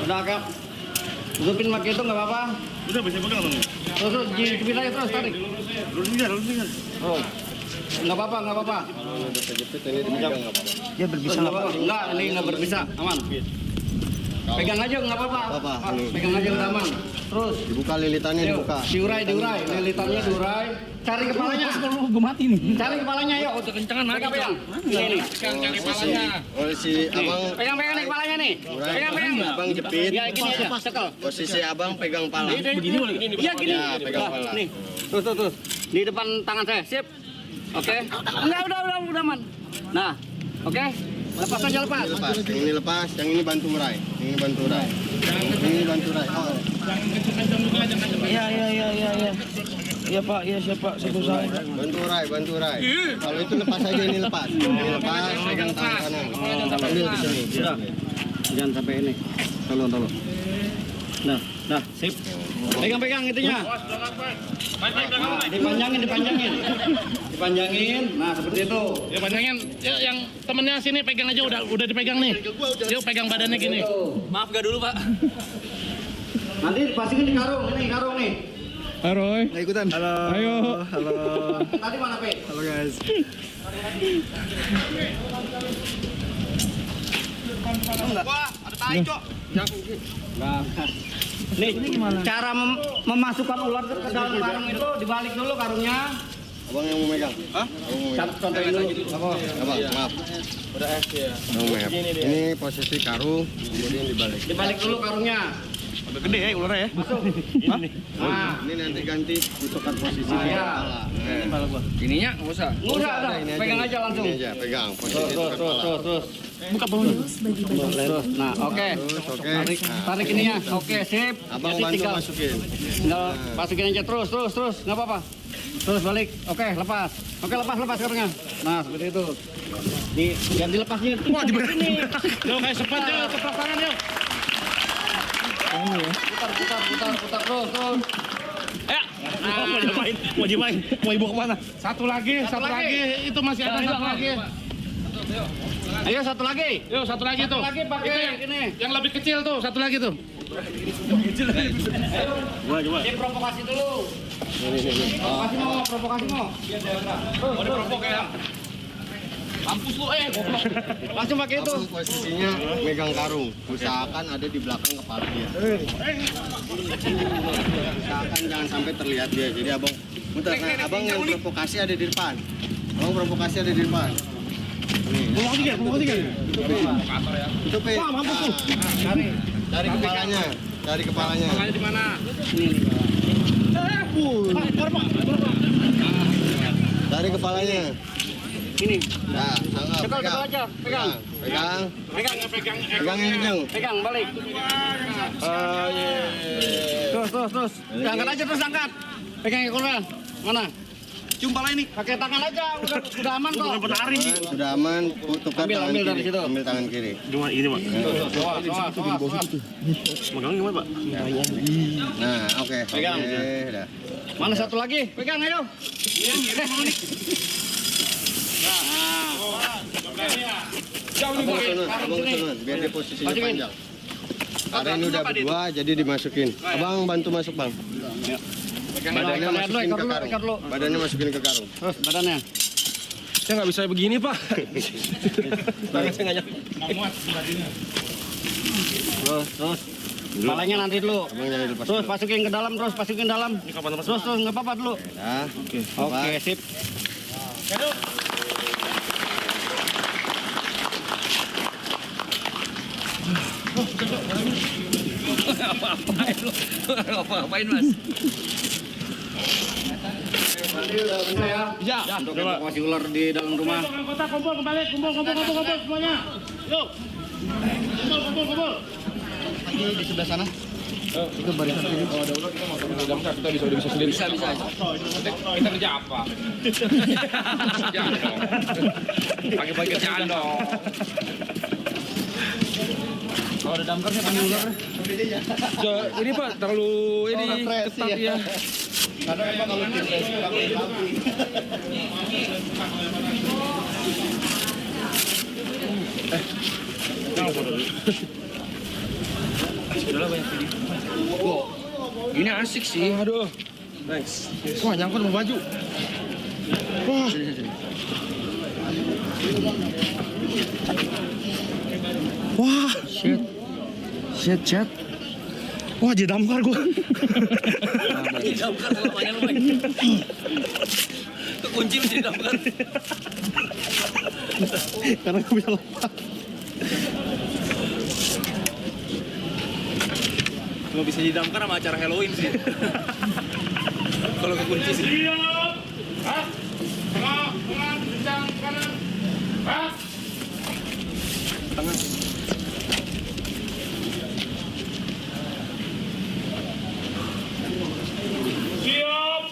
Udah kan? Tutupin pakai itu nggak apa-apa. Udah bisa pegang dong. Terus jepit aja terus tarik. Lurus tinggal. Oh. Nggak apa-apa. Dia berbisa Nggak apa-apa. Nggak, ini nggak berbisa, aman. Pegang aja nggak apa-apa. Pak, pegang aja udah aman. Terus Dibuka lilitannya yuk, diurai, lilitannya diurai. Cari kepalanya. Gue mati nih. Cari kepalanya yuk. Udah kencangan lagi. Pegang. Ini. Cari kepalanya. Posisi abang Pegang nih kepalanya nih. Pegang. abang jepit. Ya gini aja, sekel. Posisi abang pegang pala. Begini boleh. Iya gini. Ya, pegang pala. Nih. Terus. Di depan tangan saya. Sip. Oke. Enggak, udah aman. Nah, oke. Lepas aja lepas. Lepas. Yang ini lepas, yang ini bantu urai. Yang ini bantu urai. Yang ini bantu urai. Oh. Jangan kenceng-kenceng juga, jangan kenceng. Iya. Iya, Pak. Iya, siapa? Satu saya. Bantu urai. Kalau itu lepas aja, ini lepas. Ini lepas, pegang tangan kanan. Ambil ke sini. Sudah. Jangan sampai ini. Tolong. Nah, sip. Pegang itunya. Nah, dipanjangin. Nah, seperti itu. Ya panjangin. Ya, yang temennya sini pegang aja udah dipegang nih. Yuk pegang badannya gini. Maaf gak dulu, Pak. Nanti dimasukin di karung. Ini karung nih. Aroy. Nggak ikutan. Halo. Ayo. Halo. Tadi mana, Pe? Halo guys. Wah, ada tai, Cok. Nah, nih cara memasukkan ular ke dalam karung itu dibalik dulu karungnya. Abang yang mau megang. Hah? Abang mau megang. Contohin dulu. Abang, maaf. Udah ya. Abang megang. Ini posisi karung, kemudian dibalik. Dibalik dulu karungnya. Udah gede ya ularnya ya. Masuk. Nah, Ini nanti ganti putukan posisi Nah, ya. kepala. Ininya nggak usah. Udah, Ini pegang aja langsung. Ini aja, pegang posisi kepala. Terus. Terus bagi badan. Terus. Nah, oke. Terus, oke. Tarik ininya. Oke, sip. Abang Jadi bantu tinggal masukin. masukin aja terus. Nggak apa-apa. Terus balik. Oke, lepas. Oke, lepas karungnya. Nah, seperti itu. Yang dilepasnya. Wah, di sini. Yuk kayak cepat tangan yuk. Putar terus. Mau dimain. Mau ibu kemana? Satu lagi. Itu masih ada satu lagi. Ayo satu lagi. Yuk, satu lagi tuh. Lagi pakai Itu ini. yang lebih kecil tuh, satu lagi tuh. Ini provokasi dulu. Provokasi mau. Mau diprovok ya. Mampus lu, goblok. Langsung pakai itu. Abang posisinya megang karung, usahakan ada di belakang kepala dia. Usahakan jangan sampai terlihat dia. Jadi abang, abang yang provokasi ada di depan. Abang provokasi ada di depan. Provokasi kan? Itu Pe. Mampus tuh. Dari kepalanya, dari kepalanya. Makanya di mana? Dari kepalanya. Ini. Nah, tangkap, Ketul pegang. aja. Pegang. Pegang. Pegang. Pegang yang kencang. Pegang balik. Terus. Angkat aja terus angkat. Pegang ekornya. Mana? Jumpa lah ini. Pakai tangan aja, udah aman kok. Sudah aman, tukar tangan Ambil dari kiri. situ. Ambil tangan kiri. Cuma ini, Pak. Megangnya gimana, Pak? Nah, oke. Pegang. Oke, dah. Mana satu lagi? Pegang ayo. Abang kesunun, biar dia posisinya Masukin. panjang. Karena ini udah berdua, jadi dimasukin. Abang bantu masuk, Bang. Badannya masukin ke karung. Badannya masukin ke karung. Terus badannya. Saya nggak bisa begini, Pak. Saya nggak nyampe. Terus. Kepalanya nanti dulu. Abang jangan dilepas. Terus masukin ke dalam, masukin dalam. Terus nggak apa-apa dulu. Nah, Oke, sip. Apa-apain, Mas? Ya. Untuk evakuasi ular di dalam rumah. Kumpul semuanya. Yuk. Kumpul. di sebelah sana. Itu barisan sini. Kalau ada ular kita mau kita bisa sendiri. Bisa. Kita kerja apa? Kerjaan dong. Pagi-pagi kerjaan dong. Kalau ada damkarnya panggil ular. Ini Pak, terlalu ini ketat ya. Karena memang kalau tim rescue pakai api. Udahlah banyak video. Ini asik sih. Aduh. Thanks. Wah, nyangkut sama baju. Wah. Wah, shit. Wah, jadi damkar gua. Jadi damkar selamanya lu, Bang. Kekunci menjadi damkar. Karena gak bisa lompat. Kalau bisa jadi damkar sama acara Halloween sih. Kalau kekunci sih. Siap. Hah? Tengah, kencang, kanan. Hah? Tangan. Siap.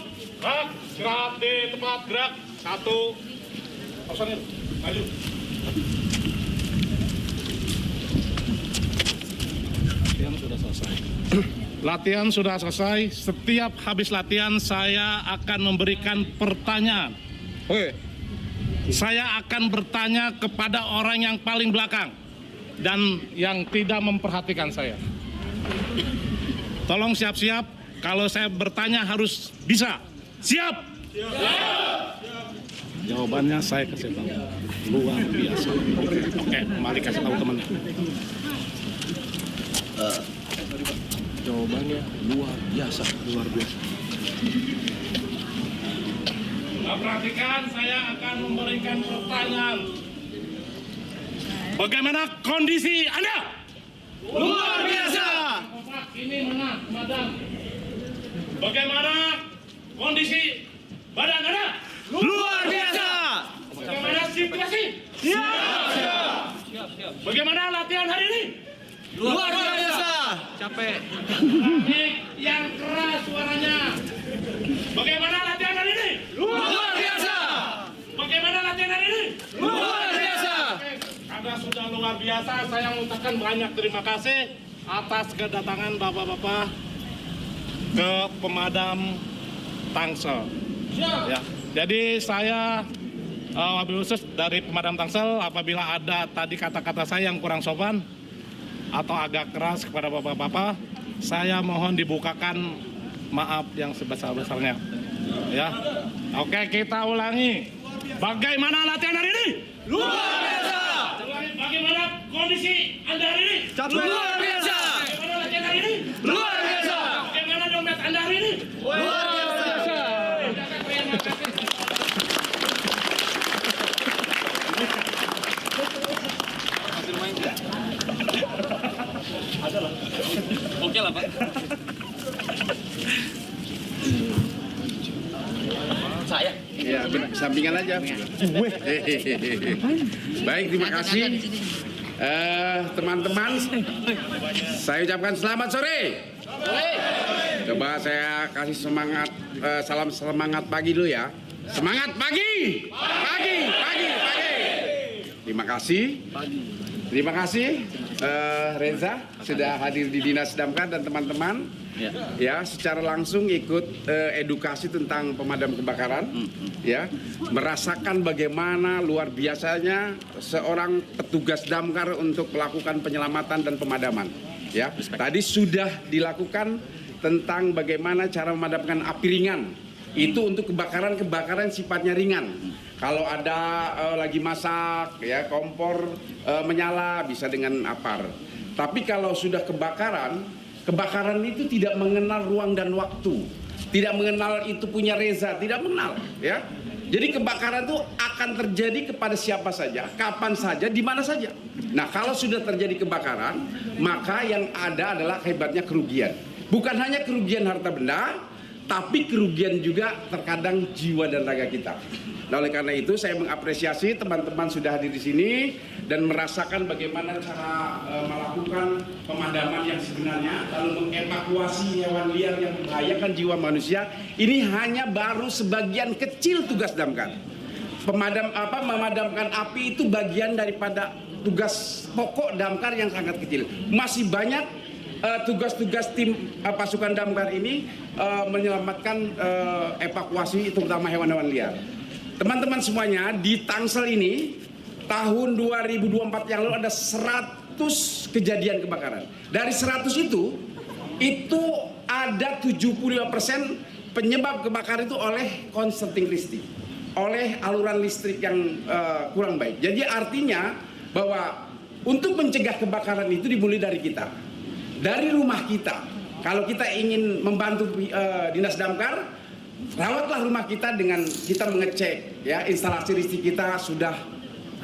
Hah? Gerak di tempat gerak. 1. Kosongin. Maju. Latihan sudah selesai. Setiap habis latihan saya akan memberikan pertanyaan. Oke. Saya akan bertanya kepada orang yang paling belakang dan yang tidak memperhatikan saya. Tolong siap-siap. Kalau saya bertanya harus bisa. Siap? Jawabannya saya kasih tahu. Luar biasa. Oke, kembali kasih tahu teman. Jawabannya luar biasa. Nah, perhatikan, saya akan memberikan pertanyaan. Bagaimana kondisi Anda? Luar biasa. Ini mana, madam? Bagaimana kondisi badan Anda? Luar biasa. Bagaimana situasi? Siap. Bagaimana latihan hari ini? Luar biasa. Capek. Teknik yang keras suaranya. Bagaimana latihan hari ini? Luar biasa. Bagaimana latihan hari ini? Luar biasa. Anda sudah luar biasa. Saya mengucapkan banyak terima kasih atas kedatangan bapak-bapak ke pemadam Tangsel. Ya. Jadi saya wabil khusus dari pemadam Tangsel, apabila ada tadi kata-kata saya yang kurang sopan atau agak keras kepada bapak-bapak, saya mohon dibukakan maaf yang sebesar-besarnya. Ya, oke, kita ulangi. Bagaimana latihan hari ini? Luar biasa. Bagaimana kondisi Anda hari ini? Luar biasa. Bagaimana latihan hari ini? Luar biasa. Bagaimana dompet Anda hari ini? Luar biasa. Oke lah, Pak. Saya. Ya, sampingan aja. Baik, terima kasih. Teman-teman, saya ucapkan selamat sore. Coba saya kasih semangat, salam semangat pagi dulu ya. Semangat pagi, pagi, pagi, pagi. Terima kasih. Terima kasih Reza sudah hadir di Dinas Damkar dan teman-teman ya secara langsung ikut edukasi tentang pemadam kebakaran ya, merasakan bagaimana luar biasanya seorang petugas damkar untuk melakukan penyelamatan dan pemadaman ya. Tadi sudah dilakukan tentang bagaimana cara memadamkan api ringan. Itu untuk kebakaran sifatnya ringan. Kalau ada lagi masak, ya kompor menyala bisa dengan apar. Tapi kalau sudah kebakaran itu tidak mengenal ruang dan waktu, tidak mengenal itu punya Reza, tidak mengenal, ya. Jadi kebakaran itu akan terjadi kepada siapa saja, kapan saja, di mana saja. Nah, kalau sudah terjadi kebakaran, maka yang ada adalah hebatnya kerugian. Bukan hanya kerugian harta benda, tapi kerugian juga terkadang jiwa dan raga kita. Nah, oleh karena itu saya mengapresiasi teman-teman sudah hadir di sini dan merasakan bagaimana cara melakukan pemadaman yang sebenarnya, lalu mengevakuasi hewan liar yang membahayakan jiwa manusia. Ini hanya baru sebagian kecil tugas damkar. Memadamkan api itu bagian daripada tugas pokok damkar yang sangat kecil. Masih banyak tugas-tugas tim pasukan damkar ini menyelamatkan evakuasi terutama hewan-hewan liar. Teman-teman semuanya, di Tangsel ini tahun 2024 yang lalu ada 100 kejadian kebakaran. Dari 100 itu ada 75% penyebab kebakaran itu oleh konsleting listrik, oleh aluran listrik yang kurang baik. Jadi artinya bahwa untuk mencegah kebakaran itu dimulai dari kita, dari rumah kita. Kalau kita ingin membantu Dinas Damkar, rawatlah rumah kita dengan kita mengecek ya instalasi listrik kita sudah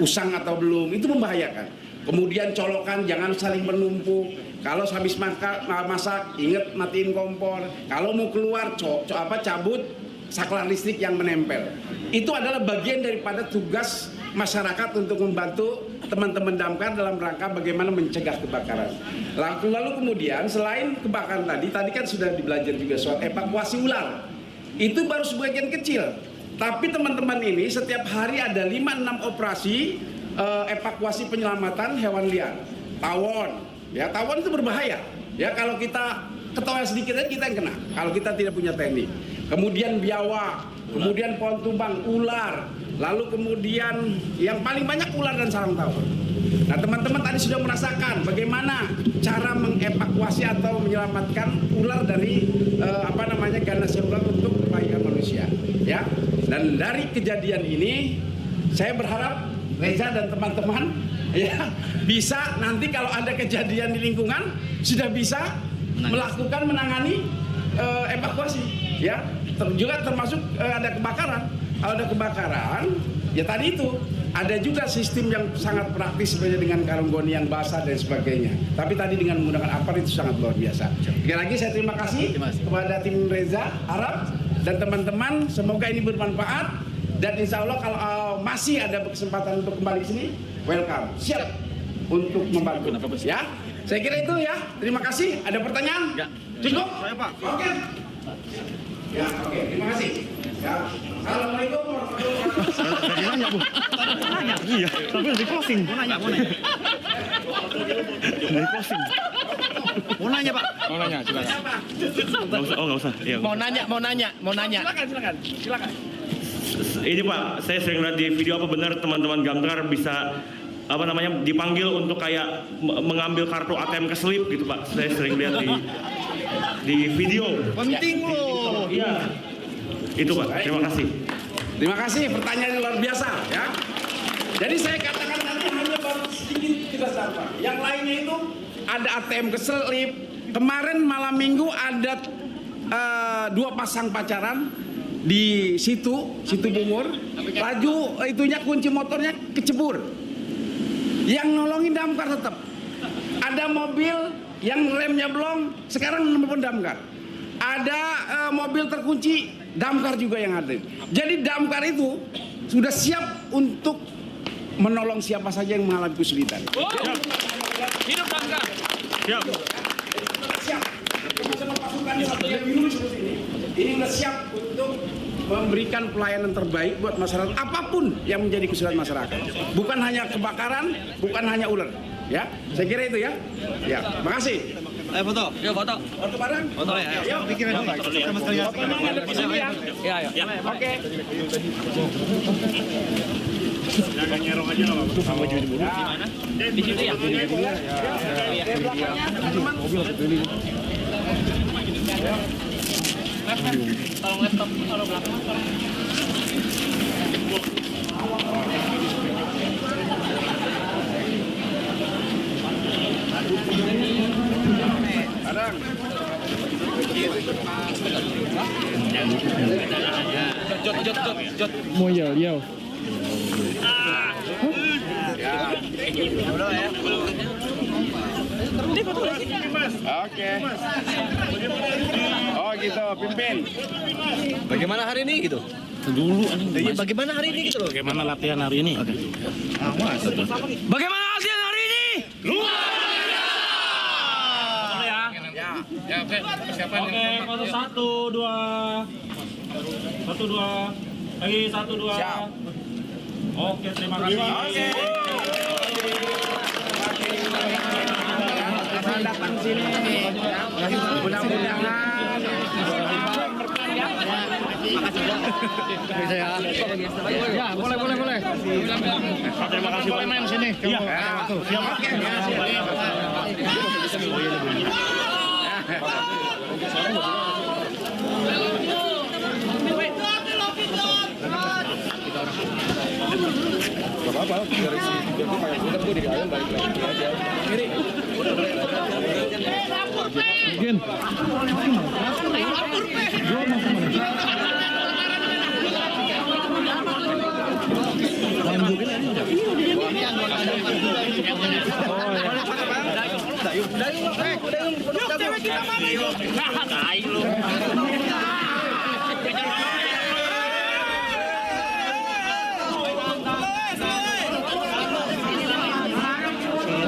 usang atau belum, itu membahayakan. Kemudian colokan jangan saling menumpuk. Kalau habis masak ingat matiin kompor. Kalau mau keluar cabut saklar listrik yang menempel. Itu adalah bagian daripada tugas masyarakat untuk membantu teman-teman damkar dalam rangka bagaimana mencegah kebakaran. Lalu kemudian selain kebakaran tadi kan sudah belajar juga soal evakuasi ular. Itu baru sebagian kecil. Tapi teman-teman ini setiap hari ada 5-6 operasi evakuasi penyelamatan hewan liar. Tawon, ya tawon itu berbahaya. Ya kalau kita ketawa sedikit aja kita yang kena. Kalau kita tidak punya teknik. Kemudian biawak, kemudian pohon tumbang, ular, lalu kemudian yang paling banyak ular dan sarang tawon. Nah teman-teman tadi sudah merasakan bagaimana cara mengevakuasi atau menyelamatkan ular dari ganas ular untuk kebaikan manusia. Ya, dan dari kejadian ini saya berharap Reza dan teman-teman ya bisa nanti kalau ada kejadian di lingkungan sudah bisa melakukan menangani evakuasi. Ya, juga termasuk ada kebakaran. Kalau ada kebakaran, ya tadi itu ada juga sistem yang sangat praktis sebenarnya dengan karung goni yang basah dan sebagainya. Tapi tadi dengan menggunakan apar itu sangat luar biasa. Sekali lagi saya terima kasih kepada tim Reza, Arab dan teman-teman. Semoga ini bermanfaat dan insya Allah kalau masih ada kesempatan untuk kembali ke sini, welcome, siap untuk membantu. Ya, saya kira itu ya. Terima kasih. Ada pertanyaan? Cukup? Saya Pak. Oke. Ya, oke. Terima kasih. Ya. Assalamualaikum warahmatullahi wabarakatuh. Tadi nanya, Bu. Nanya. Iya, tapi udah di closing. Mau nanya. Udah di closing. Mau nanya, Pak. Mau nanya, silakan. Enggak usah. Oh, enggak usah. Iya. Mau nanya. Silakan. ini Pak, saya sering lihat di video apa benar teman-teman Gamkar bisa apa namanya dipanggil untuk kayak mengambil kartu ATM keselip gitu Pak. Saya sering lihat di video. Penting loh. Iya. Itu Pak. Terima kasih. Terima kasih, pertanyaannya luar biasa ya. Jadi saya katakan nanti hanya baru sedikit kita sampaikan. Yang lainnya itu ada ATM keselip. Kemarin malam minggu ada 2 pasang pacaran di situ Bungur. Laju itunya kunci motornya kecebur. Yang nolongin damkar tetap. Ada mobil yang remnya belum, sekarang nelpon damkar. Ada mobil terkunci, damkar juga yang ada. Jadi damkar itu sudah siap untuk menolong siapa saja yang mengalami kesulitan. Hidup damkar. Siap. Siap. Sama pasukan yang Yunus ini sudah siap untuk memberikan pelayanan terbaik buat masyarakat apapun yang menjadi kesulitan masyarakat. Bukan hanya kebakaran, bukan hanya ular. Ya, saya kira itu ya. Ya, makasih. Ayo foto. Yuk foto. Foto bareng. Foto ya. Ayo. Pikirin dulu. Sama sekalian. Fotonya ada di sini ya. Ya. Oke. Jangan nyerong aja lah Pak. Sama baju dulu. Di situ ya. Tolong laptop kalau belakang. Jot. Mau yel. Oke. Oh gitu, pimpin. Bagaimana hari ini gitu? Dulu Bagaimana hari ini gitu loh? bagaimana latihan hari ini? Oke. Bagaimana latihan hari ini? Ya, oke. Persiapan. Oke, foto 1, 2. 1, 2. Lagi 1, 2. Siap. Oke, terima kasih. Oke. Datang sini. Mudah-mudahan. Ya, boleh. Terima kasih Pak. Main sini. Iya. Siap.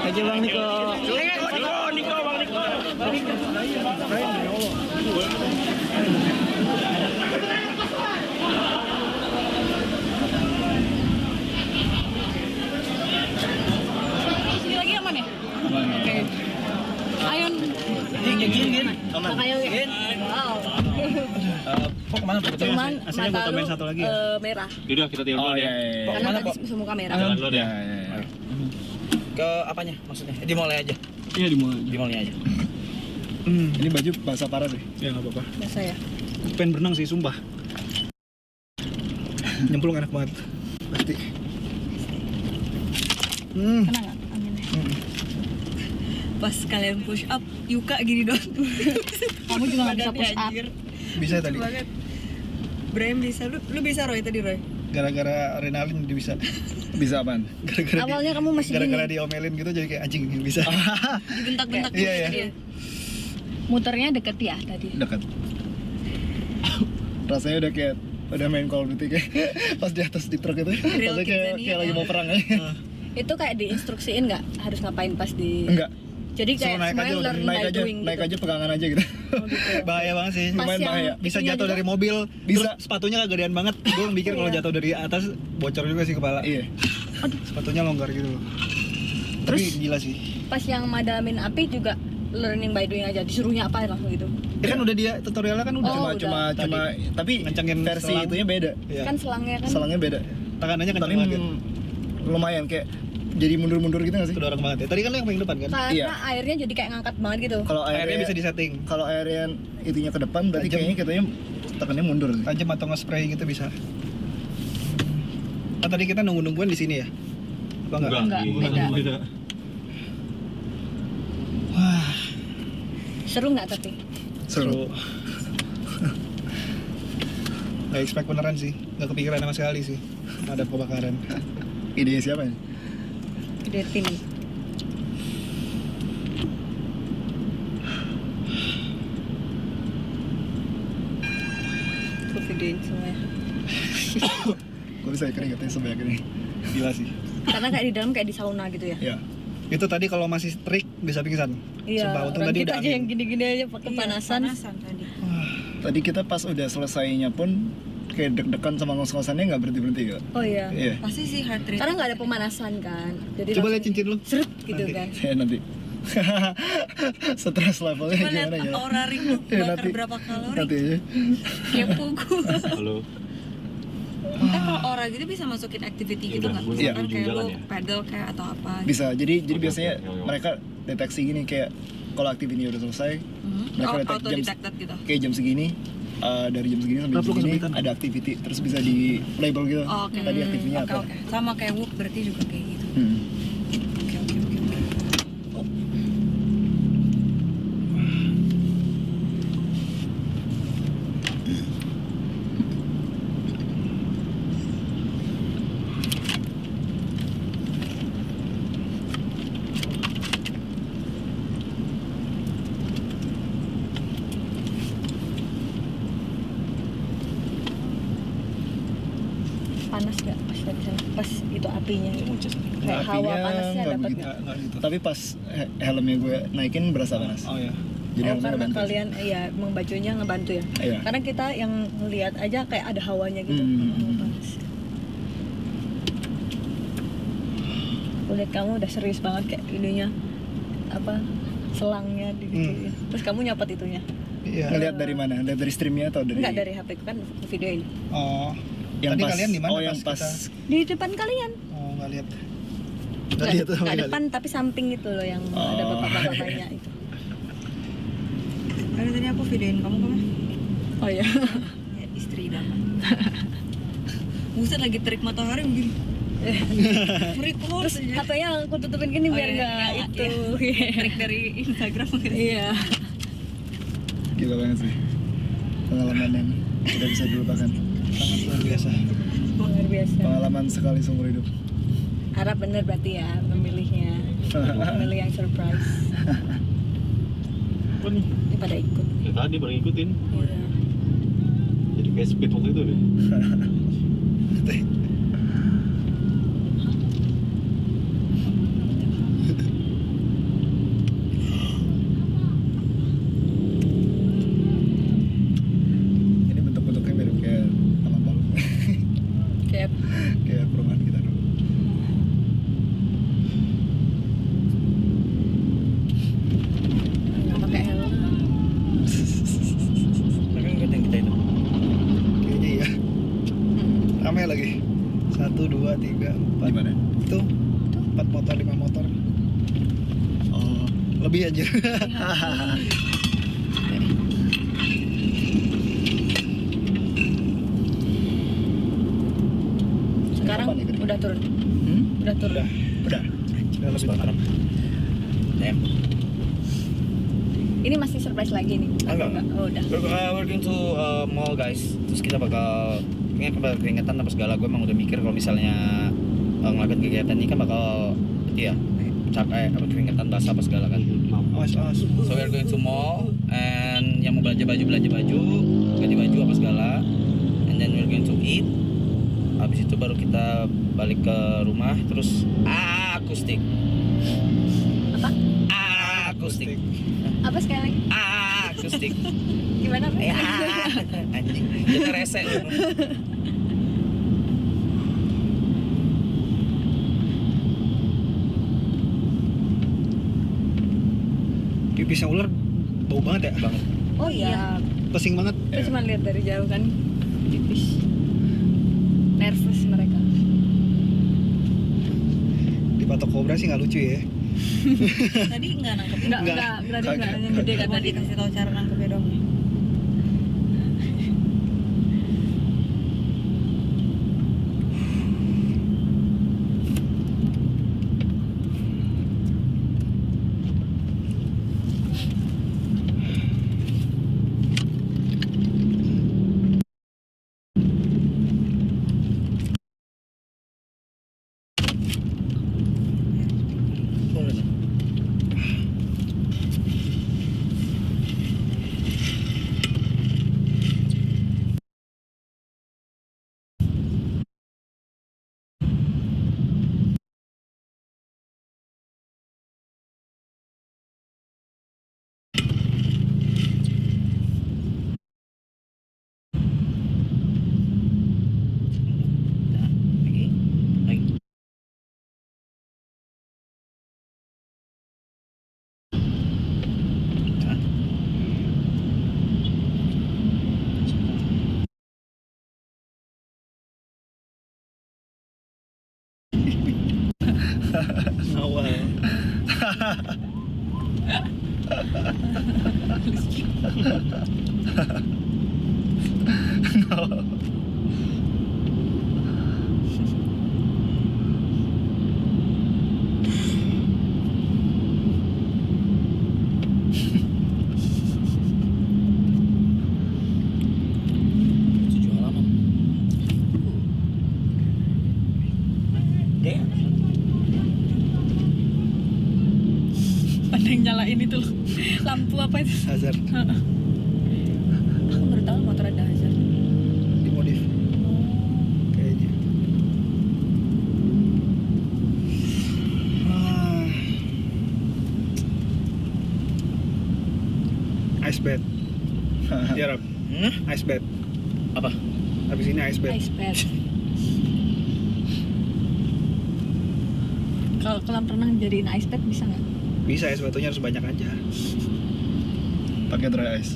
Aja Bang Niko. Sini lagi aman ya? Oke. Ayun. Gini. Ayo ya. Wow. Kok kemana Pak? Cuman Aslinya mata gua tambahin lu satu lagi. merah. Yaudah kita tinggal dulu ya. Karena tadi semua merah. Jalan dulu deh. Ke apanya maksudnya? Di mall aja. Iya di mall. Di mallnya aja. Ini baju basah parah deh. Ya nggak apa-apa. Biasa ya. Pengen berenang sih sumpah. Nyemplung enak banget. Pasti. Kena nggak? Amin. Pas kalian push up, Yuka gini dong. Kamu juga nggak bisa push up. Bisa tadi. Banget. Brian bisa, lu bisa Roy tadi Roy? Gara-gara adrenalin dia bisa. Bisa apaan? Gara-gara Awalnya kamu masih gara-gara gini. diomelin gitu jadi kayak anjing bisa. Dibentak-bentak Iya, gitu iya. dia. Muternya deket ya tadi. Dekat. Rasanya udah kayak udah main Call of Duty kayak pas di atas di truk itu. Real Rasanya kayak Kidzania, lagi ya. mau perang aja. Itu kayak diinstruksiin nggak harus ngapain pas di. Enggak. Jadi kayak Suruh naik aja, semuanya udah learn naik by aja, doing naik gitu. aja pegangan aja gitu. gitu. Bahaya banget sih, Pas lumayan yang bahaya. Bisa itunya jatuh juga? dari mobil, bisa. Sepatunya kegedean banget. Gue mikir kalau Iya. jatuh dari atas bocor juga sih kepala. Iya. Sepatunya longgar gitu loh. Tapi Terus? gila sih. Pas yang madamin api juga learning by doing aja. Disuruhnya apa langsung gitu. Ya kan udah dia tutorialnya kan udah. Oh, Cuma tapi Ngencengin versi selang. itunya beda. Iya. Kan selangnya kan. Selangnya beda. Tekanannya Tapi kencang banget. lumayan kayak jadi mundur-mundur gitu nggak sih? Kedorong banget ya. Tadi kan lo yang paling depan kan? Karena Iya. airnya jadi kayak ngangkat banget gitu. Kalau Airnya bisa disetting. Kalau airnya itunya ke depan berarti Tajam. kayaknya katanya tekannya mundur sih. Tajam atau nge-spray gitu bisa. Ah, tadi kita nungguan di sini ya? Apa enggak? Enggak, beda. Wah, Seru nggak tapi? Seru. nggak expect beneran sih. Nggak kepikiran sama sekali sih. Ada kebakaran. Ide siapa ya? Ide tim. Aku videoin semuanya. Kok bisa keringetnya sebanyak ini? Gila sih. Karena kayak di dalam kayak di sauna gitu ya. Ya. Itu tadi kalau masih trik bisa pingsan. Iya, Sumpah, untung orang tadi kita udah aja angin. yang gini-gini aja pakai panasan. tadi. Tadi kita pas udah selesainya pun kayak deg-degan sama ngos-ngosannya nggak berhenti-berhenti gitu. Oh iya. Iya. Pasti sih heart rate. Karena nggak ada pemanasan kan. Jadi Coba lihat langsung cincin lu. seret gitu Nanti. kan. Saya nanti. Stres levelnya Coba lihat gimana ya? aura ring lu Iya, bakar berapa kalori. Nanti aja. Kepo gue. Halo. Kita kalau aura gitu bisa masukin activity gitu nggak? Iya. Misalkan kayak Jalan lu ya? paddle kayak atau apa? Bisa. Jadi Oke, biasanya oke. mereka deteksi gini kayak kalau aktivity udah selesai, mereka detek Auto jam detected gitu. kayak jam segini. Dari jam segini sampai jam Kenapa lu segini kesempitan? ada activity terus bisa di label gitu. Oh, oke. Tadi aktifnya Oke apa? oke. Sama kayak Whoop berarti juga kayak gitu. Hmm. Oke oke oke. Panas nggak pas dari sana? Pas itu apinya gitu. Kayak Apinya hawa panasnya nggak dapat begitu. nggak? Nggak gitu. Tapi pas helmnya gue naikin berasa panas. Oh ya. Jadi Oh, helmnya karena ngebantu. kalian ya emang bajunya ngebantu ya. Iya. Karena kita yang lihat aja kayak ada hawanya gitu. Panas. Aku lihat kamu udah serius banget kayak ininya apa selangnya di gitu. Terus kamu nyopot itunya. Iya. Ngeliat dari mana? Lihat dari streamnya atau dari? Enggak dari HP ku kan video ini. Oh. Yang Tadi pas, kalian di mana oh yang pas kita? Di depan kalian. Oh, nggak lihat. Nggak Tadi itu nggak depan tapi samping gitu loh yang ada bapak-bapak banyak itu. Karena tadi aku videoin kamu kan? Oh iya. Ya, istri dapat. Buset lagi terik matahari begini. Record Terus aja. HP-nya aku tutupin gini Oh, biar iya, nggak iya, itu. Trik dari Instagram gitu. Iya. Gila banget sih. Pengalaman yang tidak bisa dilupakan. sangat luar biasa. Luar biasa. Pengalaman sekali seumur hidup. Harap bener berarti ya memilihnya. Memilih yang surprise. Apa nih? Ini pada ikut. Ya tadi baru ngikutin. Iya. Jadi kayak speed waktu itu deh. Ini bentuk-bentuknya mirip kayak taman balon. Kayak Kayak perumahan kita dulu. nggak pakai helm. Mereka ngikutin kita itu. Kayaknya iya. Ramai lagi. 1, 2, 3, 4. Gimana? Itu 4 motor, 5 motor. Oh, Lebih aja. Sekarang Kapan nih, Gede? udah turun. Udah turun. Udah. udah. Udah lebih tenang. Ini masih surprise lagi nih. Enggak. Oh, udah. We're going to mall guys. Terus kita bakal keringetan apa segala. Gue emang udah mikir kalau misalnya ngelakuin kegiatan ini kan bakal ya capek apa keringetan basah apa segala kan. So we're going to mall and yang mau belanja baju ganti baju apa segala. And then we're going to eat. Habis itu baru kita balik ke rumah terus akustik. Apa? Akustik. Apa sekali lagi? Akustik. Gimana? Ya, anjing. Kita rese dulu. Pipisnya ular bau banget ya? Banget. Oh iya, Pusing banget. aku cuma lihat dari jauh kan, tipis. Nervous mereka. Dipatok kobra sih nggak lucu ya. Tadi nggak nangkep. Enggak, tadi enggak, yang gede kan tadi. Dikasih tahu cara nangkepnya dong. Awal. Pada yang nyalain itu loh, lampu apa itu? Hazard Aku baru tahu motor ada hazard. dimodif. Kayaknya. Ice bed. Ya Rob. Ice bed. Apa? Habis ini ice bed. Ice pad. Kalau kolam renang jadiin ice pad bisa nggak? Bisa, es batunya harus banyak aja. Pakai dry ice.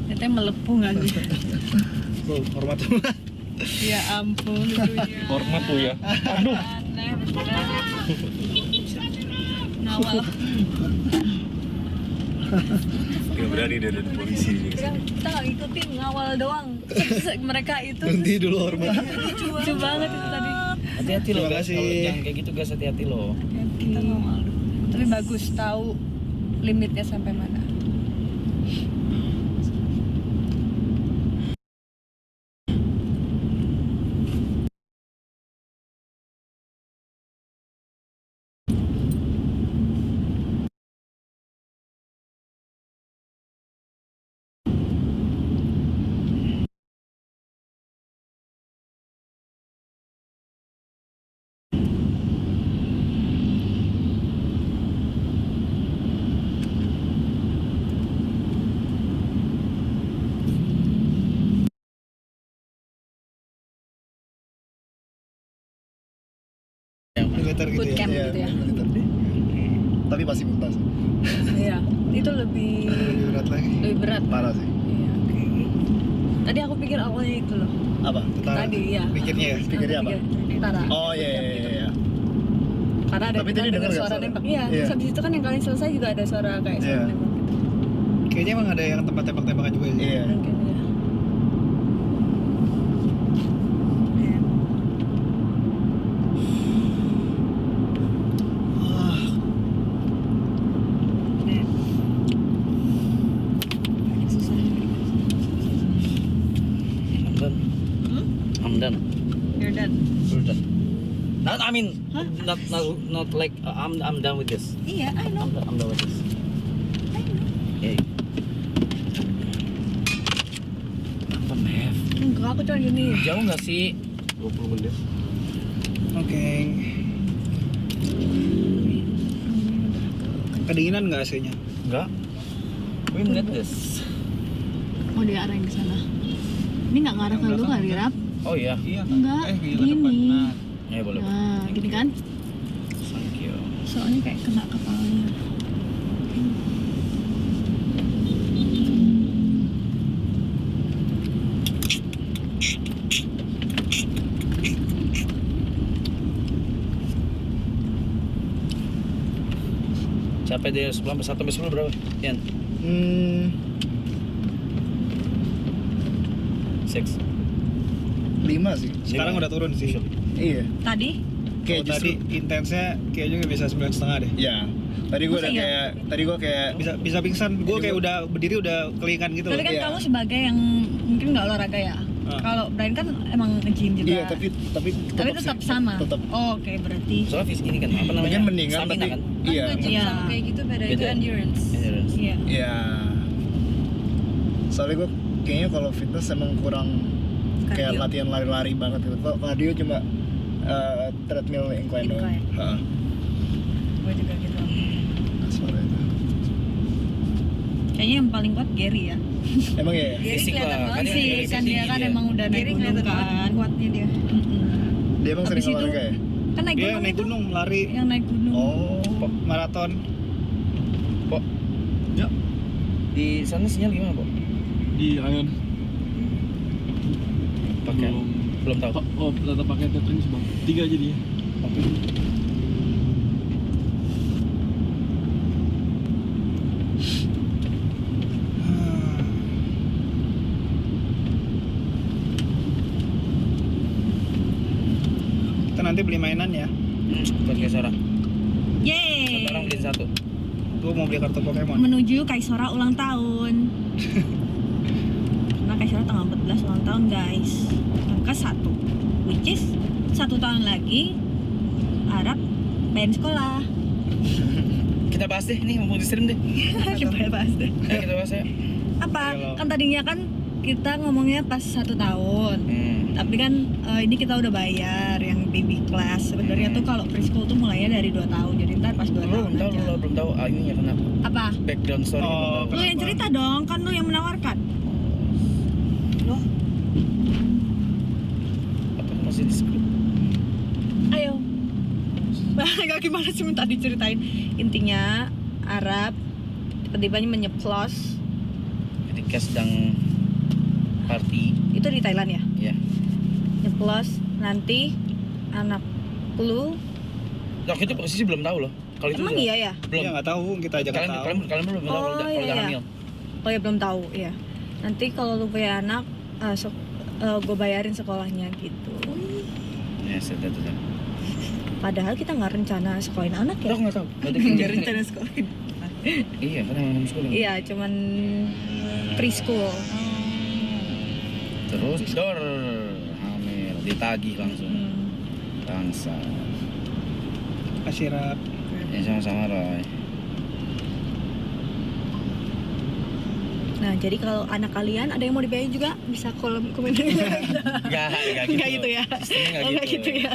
Katanya melepuh nggak sih? Wow, hormat banget. Ya ampun, lucunya. Hormat tuh ya. Aduh. Aneh bener. Ngawal. Gak berani dari polisi. Kita nggak ngikutin, ngawal doang. Terus mereka itu Berhenti dulu hormat. lucu banget itu tadi. Hati-hati loh Terima guys, kasih. kalau jangan kayak gitu guys, hati-hati loh. Kita ngawal dulu. Tapi bagus tahu limitnya sampai mana. Militer gitu ya. Bootcamp Iya, gitu ya. militer. Tapi pasti muntah sih. Iya, itu lebih Lebih berat lagi. berat. Parah sih. Iya, oke. Tadi aku pikir awalnya itu loh. Apa? Tentara. Tadi ya. Pikirnya ya? Pikirnya apa? Tentara. Oh iya iya iya. Iya. Karena ada Tapi kita tadi dengar dengar nggak suara suara? tembak. Iya, Iya. terus habis itu kan yang kalian selesai juga ada suara kayak suara Iya. tembak gitu. Kayaknya emang ada yang tempat tembak-tembakan juga ya. Iya. Mungkin ya. Iya. Iya. Susah. I'm done. I'm done. You're done. We're done. Not, I mean, not like I'm done with this. Iya, I know. I'm done with this. Hey. Apa Mev? Enggak, aku cuma gini. Jauh nggak sih? 20 menit. Oke. Kedinginan nggak AC-nya? Enggak. We need this. Oh, dia arahin ke sana. Ini nggak ngarah ke lu kali, Rap? Oh iya. Enggak, gini. Ya boleh. Nah, gini kan? Thank you. Soalnya kayak kena kepalanya. Sampai dia 1 sampai 10 berapa? Yan. 6. 5 sih. Sekarang udah turun sih. Iya. Tadi? Kayak Kalau justru tadi intensnya kayak juga bisa 9,5 deh. ya. Tadi gue udah Masa iya? kayak Bisa pingsan. Gue kayak udah berdiri udah kelingan gitu Tapi loh. kan Iya. kamu sebagai yang mungkin nggak olahraga ya. Ah. Kalau Brian kan emang nge-gym juga. iya, tapi tetap sama. Tetap. Oh, oke, berarti. Soalnya ini kan apa namanya? Mungkin mendingan Stamina tapi kan? iya. Iya. Sama kayak gitu beda itu Beda. endurance. Endurance. Iya. Iya. Soalnya gue kayaknya kalau fitness emang kurang kayak Cardio. latihan lari-lari banget gitu. Kalau cardio cuma treadmill incline doang. Incline. Heeh. Gue juga gitu. Soalnya itu. Kayaknya yang paling kuat Gary ya. Emang ya? Fisik kelihatan lah, banget kan Fisik kan dia kan emang udah naik Gary gunung kelihatan banget kan. kuatnya dia. Dia emang Habis sering itu- olahraga ya? Kan naik Dia gunung naik itu. gunung, lari, Yang naik gunung. Oh. maraton. Di sana sinyal gimana, Pak? Di Ion. Pakai belum tahu. Oh, tetap pakai tethering sebab 3 aja dia. Kita nanti beli mainan ya. Buat Kaisora. Yeay. Orang beli 1. Gue mau beli kartu Pokemon. Menuju Kaisora ulang tahun. Karena Kaisora tanggal 14 ulang tahun, guys. Angka 1. Which is 1 tahun lagi Arab pengen sekolah. Kita bahas deh nih, mumpung di stream deh. Kita bahas deh. Kita bahas ya. Apa? Ayo. Kan tadinya kan kita ngomongnya pas 1 tahun. Tapi kan ini kita udah bayar yang baby class. Sebenarnya tuh kalau preschool tuh mulainya dari 2 tahun. Jadi ntar pas 2 tahun Belum tahu, aja. belum tahu ininya kenapa. Apa? Background story. Oh, Lu yang cerita dong, kan lu yang menawarkan. Loh. Apa masih di skrip? Ayo. Gak gimana sih minta diceritain. Intinya Arab tiba-tibanya menyeplos. Ketika sedang party, Itu di Thailand ya? ya. Nyeplos nanti anak lu. Waktu itu posisi belum tahu loh. Kalau itu Emang udah- iya ya? belum. Iya nggak tahu, kita aja nggak tahu. Kalian belum tahu kalau udah iya. hamil. Oh ya belum tahu ya. Nanti kalau lu punya anak, gue bayarin sekolahnya gitu. Ya, sudah. Padahal kita nggak rencana sekolahin anak ya. Aku nggak tahu. Nggak rencana sekolahin. Iya, kan emang homeschooling. Iya, cuman preschool. Terus dor hamil, ditagih langsung. Bangsa. Kasih Rap. Ya sama-sama Roy. Nah, jadi kalau anak kalian ada yang mau dibayar juga bisa kolom komentar. Enggak gitu. Enggak gitu ya. Sistemnya Oh, nggak nggak gitu. gitu ya.